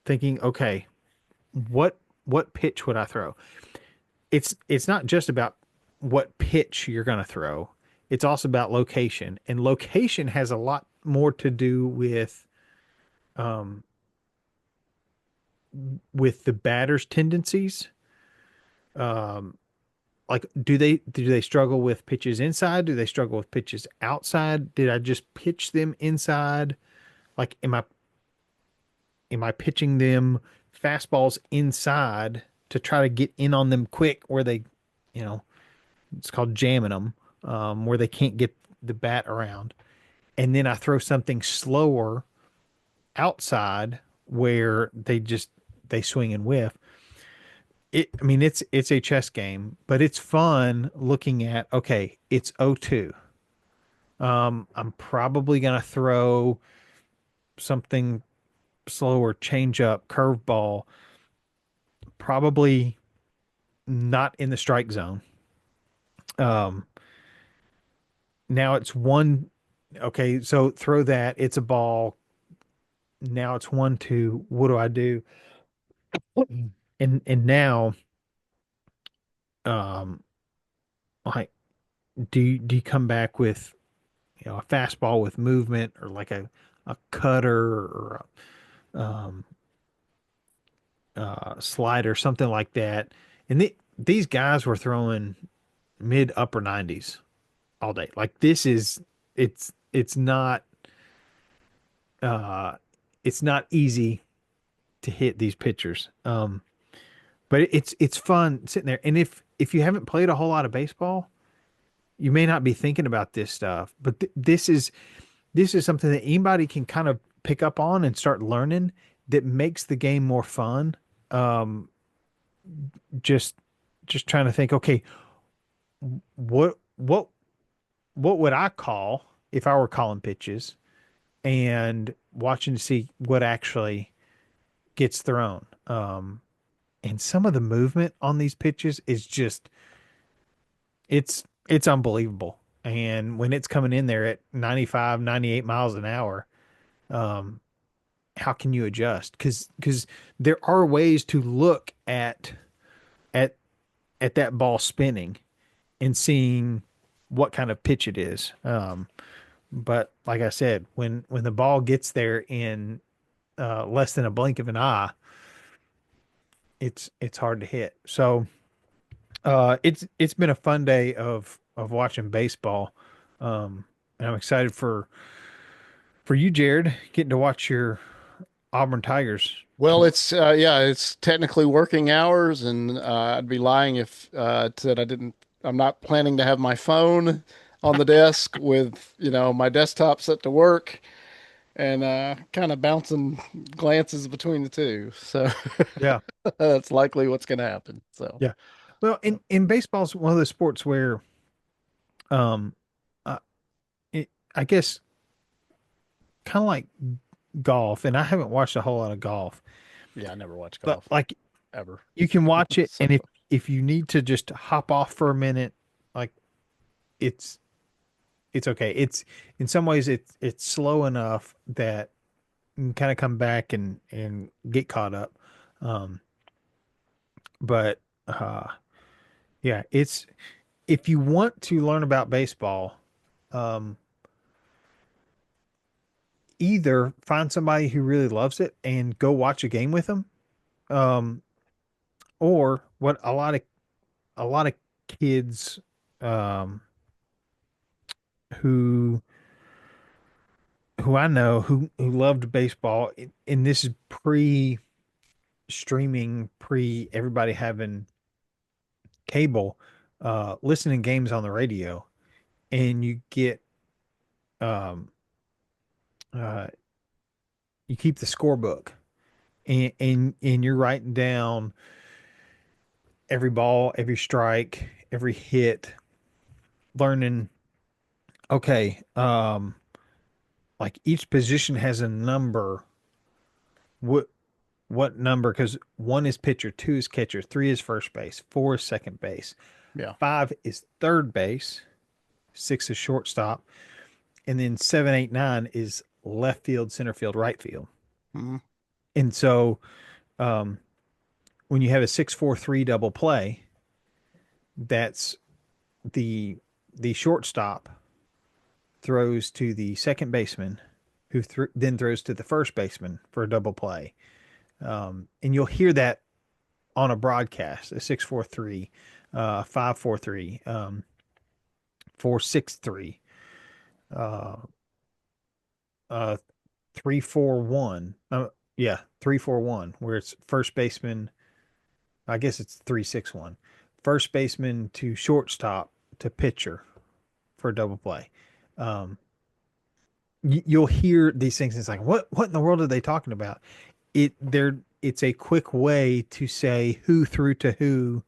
thinking, okay, what pitch would I throw? It's not just about what pitch you're going to throw. It's also about location, and location has a lot more to do um, with the batter's tendencies. Um, like, do they struggle with pitches inside? Do they struggle with pitches outside? Did I just pitch them inside? Like, am I pitching them fastballs inside to try to get in on them quick where they, you know, it's called jamming them, where they can't get the bat around. And then I throw something slower outside where they swing and whiff. I mean, it's a chess game, but it's fun looking at, okay, it's 0-2. I'm probably gonna throw something slower, change up, curveball, probably not in the strike zone. Um, now it's 1-2. okay, so throw that. It's a ball. Now it's 1-2. What do I do? And now, um, like, do you come back with a fastball with movement or like a cutter or um slider, something like that. And these guys were throwing mid upper 90s all day. Like this is it's not uh it's not easy to hit these pitchers. But it's fun sitting there. And if you haven't played a whole lot of baseball, you may not be thinking about this stuff. But this is something that anybody can kind of pick up on and start learning that makes the game more fun. Um, just just trying to think, okay, what what what would I call if I were calling pitches and watching to see what actually gets thrown. And some of the movement on these pitches is just it's unbelievable. And when it's coming in there at 95, 98 miles an hour, um, how can you adjust? Because there are ways to look at at that ball spinning and seeing what kind of pitch it is. But like I said, when the ball gets there in less than a blink of an eye, it's hard to hit. So it's been a fun day of watching baseball. And I'm excited for you, Jared, getting to watch your Auburn Tigers Well, tomorrow. it's yeah, it's technically working hours, and I'd be lying if said I didn't. I'm not planning to have my phone on the desk with my desktop set to work and kind of bouncing glances between the two. So Yeah, that's likely what's going to happen. So yeah. Well, in baseball's one of those sports where um, uh, I guess kind of like golf, and I haven't watched a whole lot of golf, yeah, I never watched but golf like ever you can watch it, so and if far. if you need to just hop off for a minute, like it's it's okay. It's in some ways it's slow enough that you can kind of come back and get caught up. Um, but yeah, it's if you want to learn about baseball, um, either find somebody who really loves it and go watch a game with them, um, or what a lot of kids um, who who I know who loved baseball, and this is pre-streaming, pre everybody having cable, listening games on the radio, and um, uh, you keep the scorebook, and you're writing down every ball, every strike, every hit, learning. Okay, like each position has a number. What what number? Because one is pitcher, two is catcher, three is first base, four is second base, Yeah. five is third base, six is shortstop, and then seven, eight, nine is left field, center field, right field. Mhm. And so, um, when you have a 6-4-3 double play, that's the the shortstop throws to the second baseman, who then throws to the first baseman for a double play. And you'll hear that on a broadcast: a 6-4-3, 5-4-3, 4-6-3, uh, 3-4-1. Yeah, 3-4-1, where it's first baseman. I guess it's 3-6-1. First baseman to shortstop to pitcher for a double play. Um, you'll hear these things. And it's like, what in the world are they talking about? It's a quick way to say who threw to whom,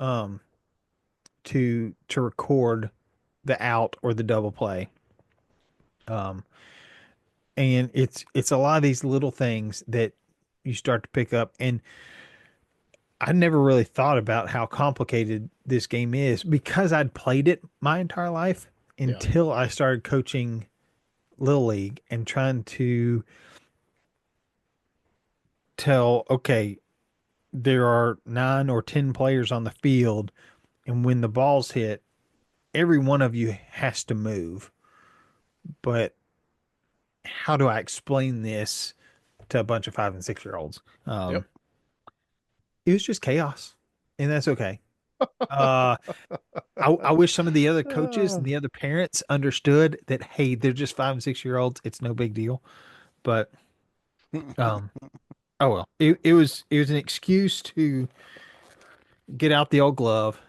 um, to record the out or the double play. Um, and it's a lot of these little things that you start to pick up. And I never really thought about how complicated this game is because I'd played it my entire life. Yeah. until I started coaching Little League and trying to tell, okay, there are 9 or 10 players on the field, and when the ball's hit, every one of you has to move. But how do I explain this to a bunch of 5 and 6 year olds? Yep. It was just chaos, and that's okay. Uh, I wish some of the other coaches Uh, and the other parents understood that, hey, they're just 5 and 6 year olds. It's no big deal. But um, oh well. It was an excuse to get out the old glove.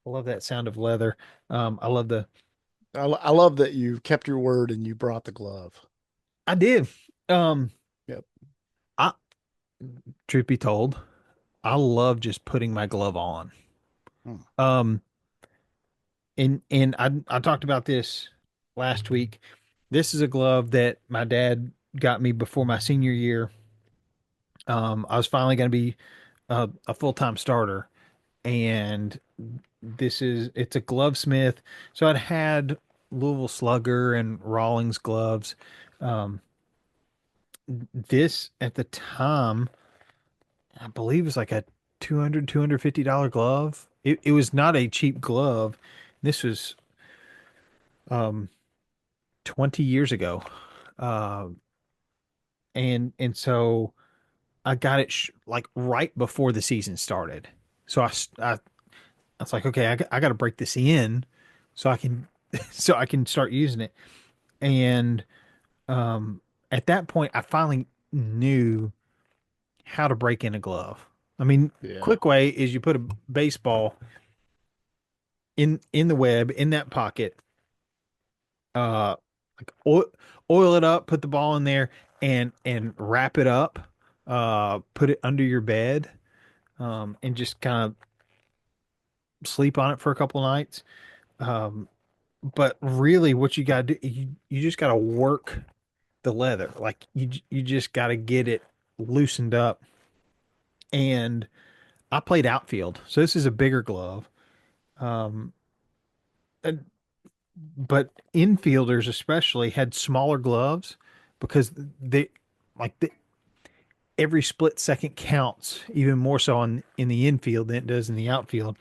I love that sound of leather. I love the I love that you kept your word and you brought the glove. I did. Um, Yep. I truth be told, I love just putting my glove on. Hmm. Um, and I talked about this last week. This is a glove that my dad got me before my senior year. I was finally going to be a full-time starter, and it's a glovesmith. So I'd had Louisville Slugger and Rawlings gloves. Um, this at the time, I believe it was like a $250 glove. It was not a cheap glove. This was um 20 years ago. Uh, and so I got it like right before the season started. So I was like, okay, I got to break this in so I can so I can start using it. And um, at that point, I finally knew how to break in a glove. I mean, Yeah. quick way is you put a baseball in the web in that pocket, like oil it up, put the ball in there, and wrap it up, put it under your bed, and just kind of sleep on it for a couple nights. Um, but really, what you got to do, you just got to work the leather. Like you just got to get it loosened up. And I played outfield, so this is a bigger glove. Um, uh, but infielders especially had smaller gloves because they like every split second counts even more so in the infield than it does in the outfield.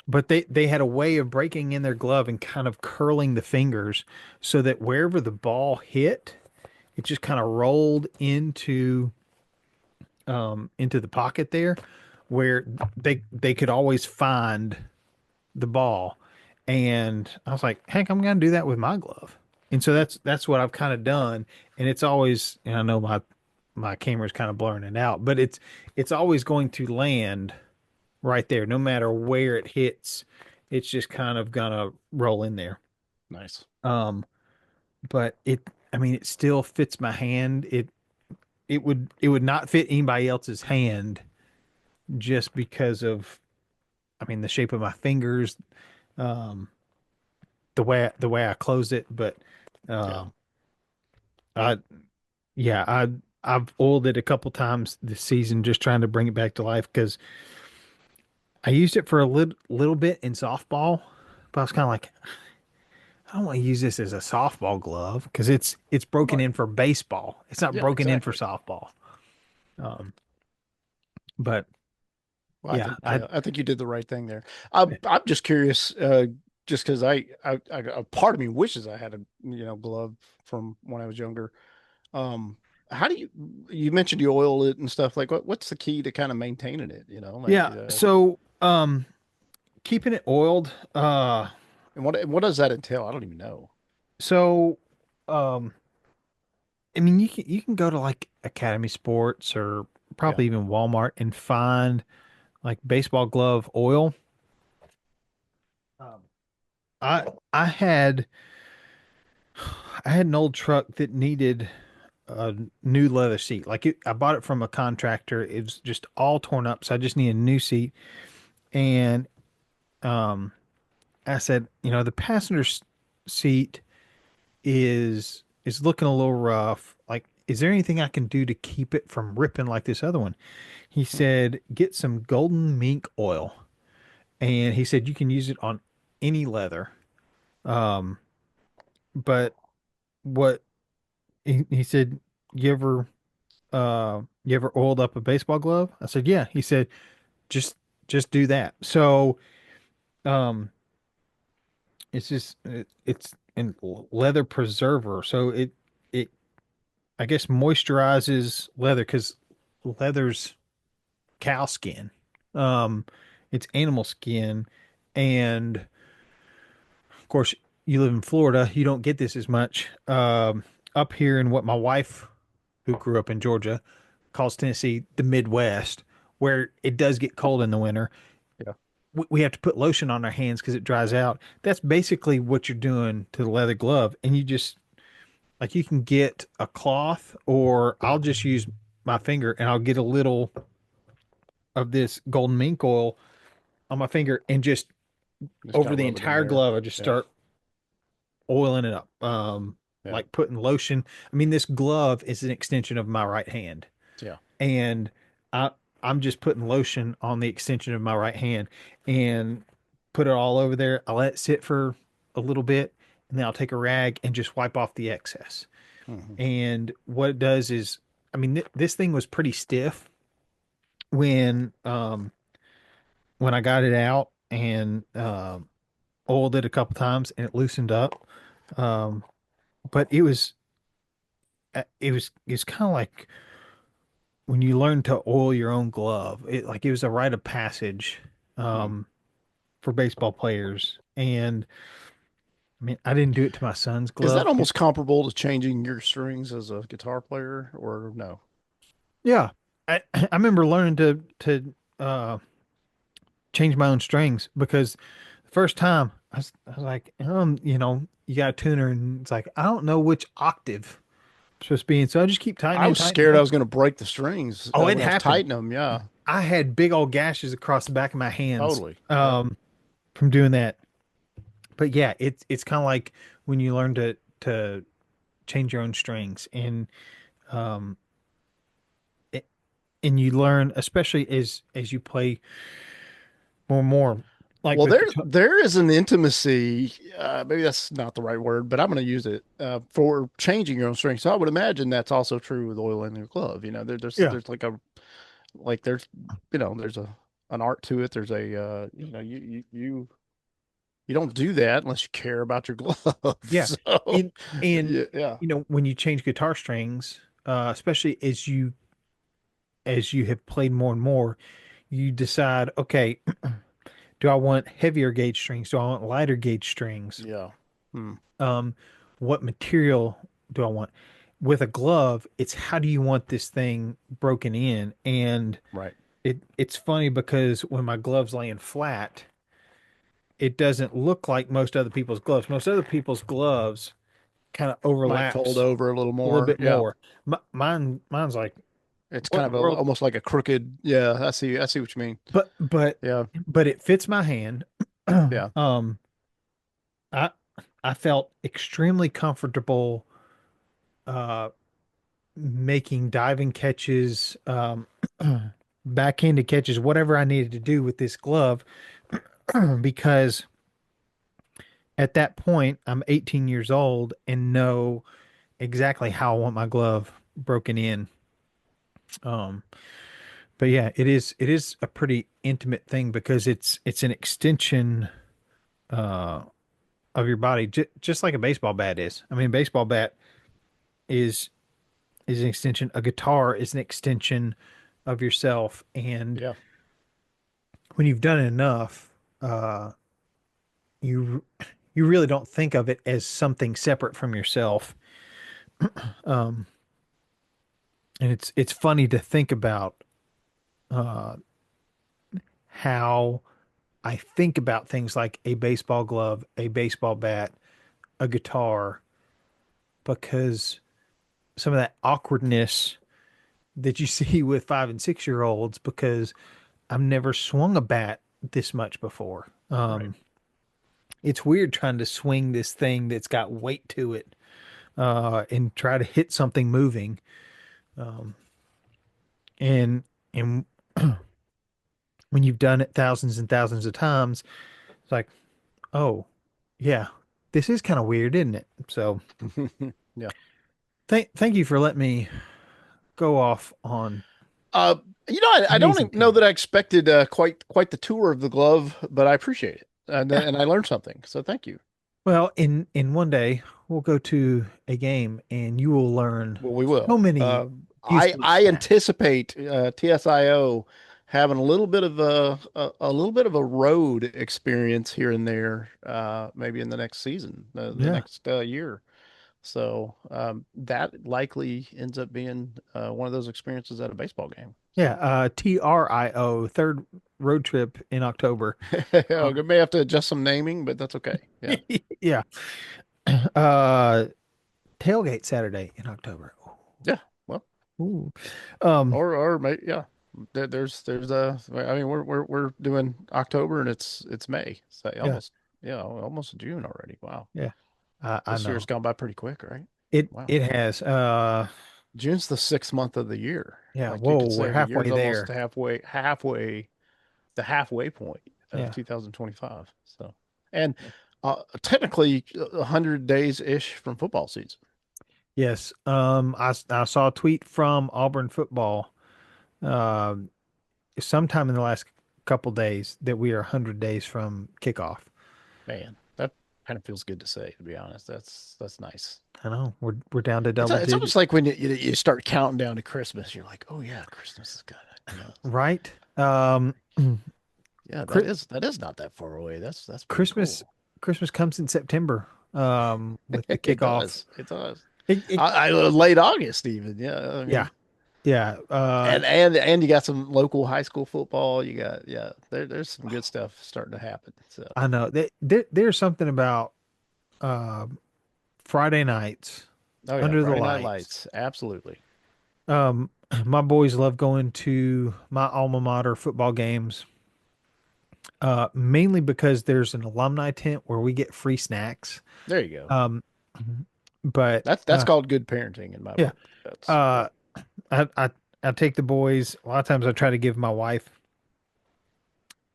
But they had a way of breaking in their glove and kind of curling the fingers so that wherever the ball hit, it just kind of rolled into the pocket there where they could always find the ball. And I was like, heck, I'm gonna do that with my glove. And so that's what I've kind of done. And it's always, and I know my camera's kind of blurring it out, but it's always going to land right there, no matter where it hits. It's just kind of gonna roll in there. Nice. Um, but I mean, it still fits my hand. It would not fit anybody else's hand just because of, I mean, the shape of my fingers, um, the way I close it. But Yeah. um, I yeah, I've oiled it a couple times this season just trying to bring it back to life because I used it for a little bit in softball, but I was kind of like, I don't want to use this as a softball glove because it's broken Right. in for baseball. It's not Yeah, broken in for exactly. softball. Um, but Well, yeah, I I think you did the right thing there. I'm just curious, just because a part of me wishes I had a glove from when I was younger. Um, how do you mentioned you oil it and stuff like what's the key to kind of maintaining it? Like yeah. So keeping it oiled. and what does that entail? I don't even know. So um, I mean, you can go to like Academy Sports or Yeah. probably even Walmart and find like baseball glove oil. Um, I had an old truck that needed a new leather seat. I bought it from a contractor. It was just all torn up, so I just needed a new seat. And um, I said, the seat is looking a little rough. Like, is there anything I can do to keep it from ripping like this other one? He Hmm. said, get some golden mink oil. And he said, you can use it on any leather. Um, but what he said, you ever you ever oiled up a baseball glove? I said, yeah. He said, just just do that. So um it's in leather preserver. So it I guess moisturizes leather because leather's cow skin. Um, it's animal skin, and of course, you live in Florida, you don't get this as much. Up here in what my wife, who grew up in Georgia, calls Tennessee the Midwest, where it does get cold in the winter. Yeah. We have to put lotion on our hands because it dries out. That's basically what you're doing to the leather glove, and you just like you can get a cloth, or I'll just use my finger and I'll get a little of this golden mink oil on my finger and just Just kind over of the rub it in entire there. glove, I just Yeah. start oiling it up. Yeah. Like putting lotion. I mean, this glove is an extension of my right hand, Yeah. and I I'm just putting lotion on the extension of my right hand and put it all over there. I let it sit for a little bit, and then I'll take a rag and just wipe off the excess. Hmm. And what it does is, I mean, this thing was pretty stiff when when I got it out and oiled it a couple times and it loosened up. Um, but it's kind of like when you learn to oil your own glove. It was a rite of passage Hmm. um, for baseball players. And I mean, I didn't do it to my son's Is that glove. almost comparable to changing your strings as a guitar player, or no? Yeah, I remember learning to change my own strings because the first time I was like, you got a tuner, and it's like I don't know which octave it's supposed to be in, so I just keep I tightening and was tightening scared and I tightening. was going to break the strings Oh, it when I was happened. tightening them. Yeah, I had big old gashes across the back of my hands totally. Yep. from doing that. But yeah, it's kind of like when you learn to change your own strings, um it, and you learn, especially as you play more and more, like Well, with there is an intimacy. Maybe that's not the right word, but I'm going to use it for changing your own strings. So I would imagine that's also true with oil in your glove. You know, yeah, there's like there's there's a an art to it. There's a you don't do that unless you care about your glove. yeah, So and and yeah, yeah, when you change guitar strings, especially as you have played more and more, you decide, okay, do I want heavier gauge strings? Do I want lighter gauge strings? yeah. Hmm. Um, what material do I want? With a glove, it's how do you want this thing broken in? And Right. it's funny because when my glove's laying flat, it doesn't look like most other people's gloves. Most other people's gloves kind of Might fold overlaps over a little a little more. bit Yeah. more. Mine's like, It's what kind in of the world? almost like a crooked. Yeah, I see what you mean. But but Yeah. but it fits my hand. Yeah. um, I I felt extremely comfortable uh making diving catches, backhanded catches, whatever I needed to do with this glove, because at that point I'm 18 years old and know exactly how I want my glove broken in. Um, but yeah, it is a pretty intimate thing because it's an extension uh of your body, just like a baseball bat is. I mean, baseball bat is is an extension. A guitar is an extension of yourself, and Yeah. when you've done it enough, uh, you you really don't think of it as something separate from yourself. Um, and it's funny to think about uh, how I think about things like a baseball glove, a baseball bat, a guitar, because some of that awkwardness that you see with 5 and 6 year olds, because I've never swung a bat this much before. Right. It's weird trying to swing this thing that's got weight to it and try to hit something moving. Um, and when you've done it thousands and thousands of times, it's like, Oh, yeah. This is kind of weird, isn't it? So Yeah. thank you for letting me go off on Uh, I amazing don't know that teams. I expected quite the tour of the glove, but I appreciate it, and I learned something. So thank you. Well, in one day we'll go to a game and you will learn Well, we so will. many I useless I stats. anticipate TSIO having a little bit of a little bit of a road experience here and there, maybe in the next season, the Yeah. next year. So that likely ends up being one of those experiences at a baseball game. Yeah. So TRIO, third road trip in October. we may have to adjust some naming, but that's okay. Yeah, Yeah. Uh, tailgate Saturday in October. yeah. Well, Ooh. Um, yeah. There's I mean we're doing October and it's May. So yeah. almost June already. Wow. Yeah. I This year's know. gone by pretty quick, right? It Wow. it has. June's the sixth month of the year. Yeah. Like you Whoa, could we're say the halfway year's almost there. the halfway point of Yeah. 2025. So, and technically 100 days ish from football season. Yes. I saw a tweet from Auburn football, um, sometime in the last couple days that we are 100 days from kickoff. Man, that kind of feels good to say, to be honest. That's nice. I know we're down to It's double it's almost digits, like when you start counting down to Christmas, you're like, oh yeah, Christmas is good. You know, right? yeah, Chri- that is not that far away. That's pretty Christmas cool. Christmas comes in September, with the It kickoff. does. It does. It Late August even. Yeah, I yeah, mean, yeah. and you got some local high school football. You got there's some good stuff starting to happen. So I know that there's something about uh, Friday nights oh yeah, under the Friday Night lights. Lights, absolutely. Um, my boys love going to my alma mater football games, mainly because there's an alumni tent where we get free snacks. There you go. Um, but That's called good parenting in my yeah, book. That's yeah. uh, I, I I take the boys. A lot of times I try to give my wife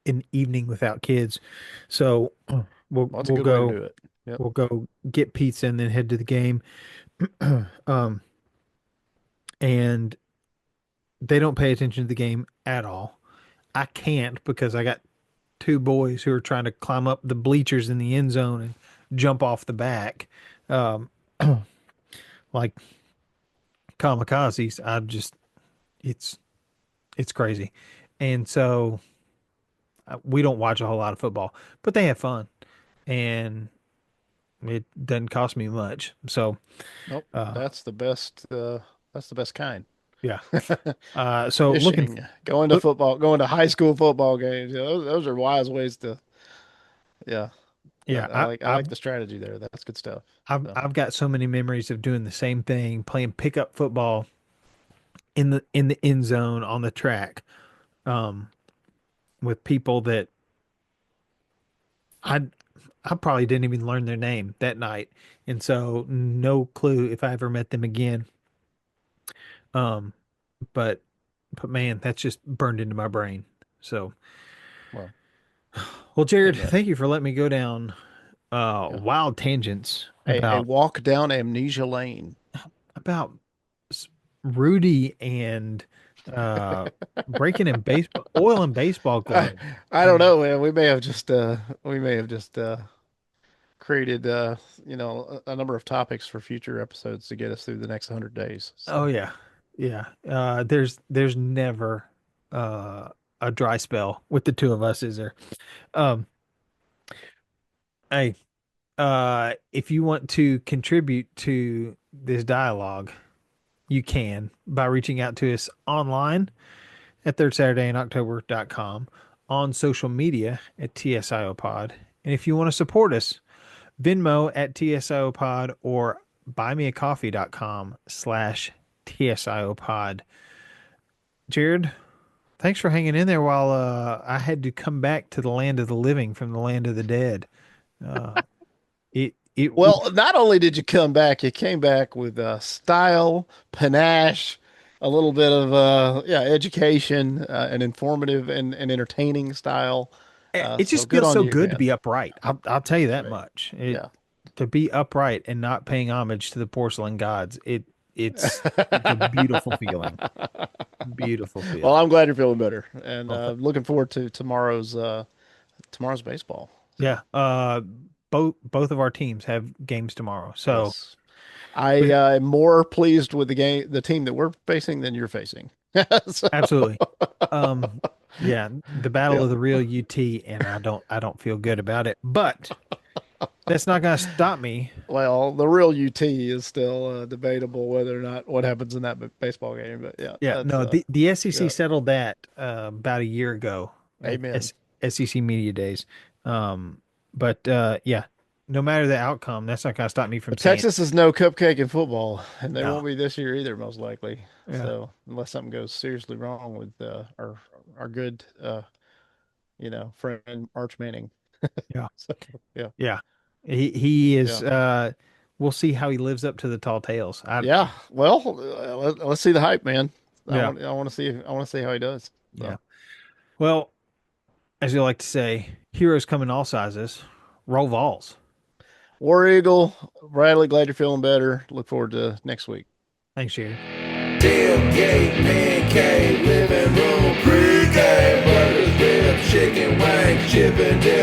an evening without kids, so we'll Well, that's a we'll good way to go do it. Yep. we'll go get pizza and then head to the game. um, and they don't pay attention to the game at all. I can't because I got two boys who are trying to climb up the bleachers in the end zone and jump off the back, um, like kamikazes. It's it's crazy, and so we don't watch a whole lot of football, but they have fun, and it doesn't cost me much. So, Nope. uh, That's the best kind. yeah. So looking, Fishing, going to look, football, going to high school football games. Those are wise ways to, yeah. yeah, I like the strategy there. That's good stuff. So, I've got so many memories of doing the same thing, playing pickup football in the end zone on the track, um, with people that I I probably didn't even learn their name that night, and so no clue if I ever met them again. Um, but man, that's just burned into my brain. So, well, well, hey Jared, man, thank you for letting me go down yeah. wild tangents A walk down amnesia lane. about s- Rudy and uh breaking in baseball oil and baseball I, gloves. I don't know, man. We may have just created a number of topics for future episodes to get us through the next 100 days. Oh So, yeah. Yeah. There's never uh a dry spell with the two of us, is there? Um hey, if you want to contribute to this dialogue, you can by reaching out to us online at thirdsaturdayinoctober.com, on social media at TSIO Pod. And if you want to support us, Venmo at TSIO Pod or buymeacoffee.com/TSIO Pod. Jared, thanks for hanging in there while I had to come back to the land of the living from the land of the dead. Uh, it well, not only did you come back, you came back with style, panache, a little bit of education, an informative and entertaining style. It So just good feels on so you, good to man. be upright. I'll tell you That's that great. much. Yeah. To be upright and not paying homage to the porcelain gods. It's a beautiful feeling. Beautiful Well, feeling. I'm glad you're feeling better, and Well, looking forward to tomorrow's baseball. yeah. So Both of our teams have games tomorrow. So, yes, I but am more pleased with the team that we're facing than you're facing. So, absolutely. Um, yeah, the battle yeah. of the real UT, and I don't feel good about it. But that's not going to stop me. Well, the real UT is still debatable whether or not what happens in that baseball game. But yeah, Yeah, that's no, the SEC yeah. settled that about a year ago at Amen. SEC Media Days. Um, but yeah, no matter the outcome, that's not going to stop me from But saying Texas is no cupcake in football, and they no. won't be this year either, most likely. Yeah, So unless something goes seriously wrong with our good friend Arch Manning. yeah, So yeah, yeah. He is. yeah, We'll see how he lives up to the tall tales. yeah. Well, let's see the hype, man. Yeah, I want to see how he does. yeah. So Well, as you like to say, heroes come in all sizes. Roll Vols. War Eagle, Bradley, glad you're feeling better. Look forward to next week. Thanks, Jerry. Tailgate, pancake, living room, pregame, burgers, ribs, chicken wings, chip and dip.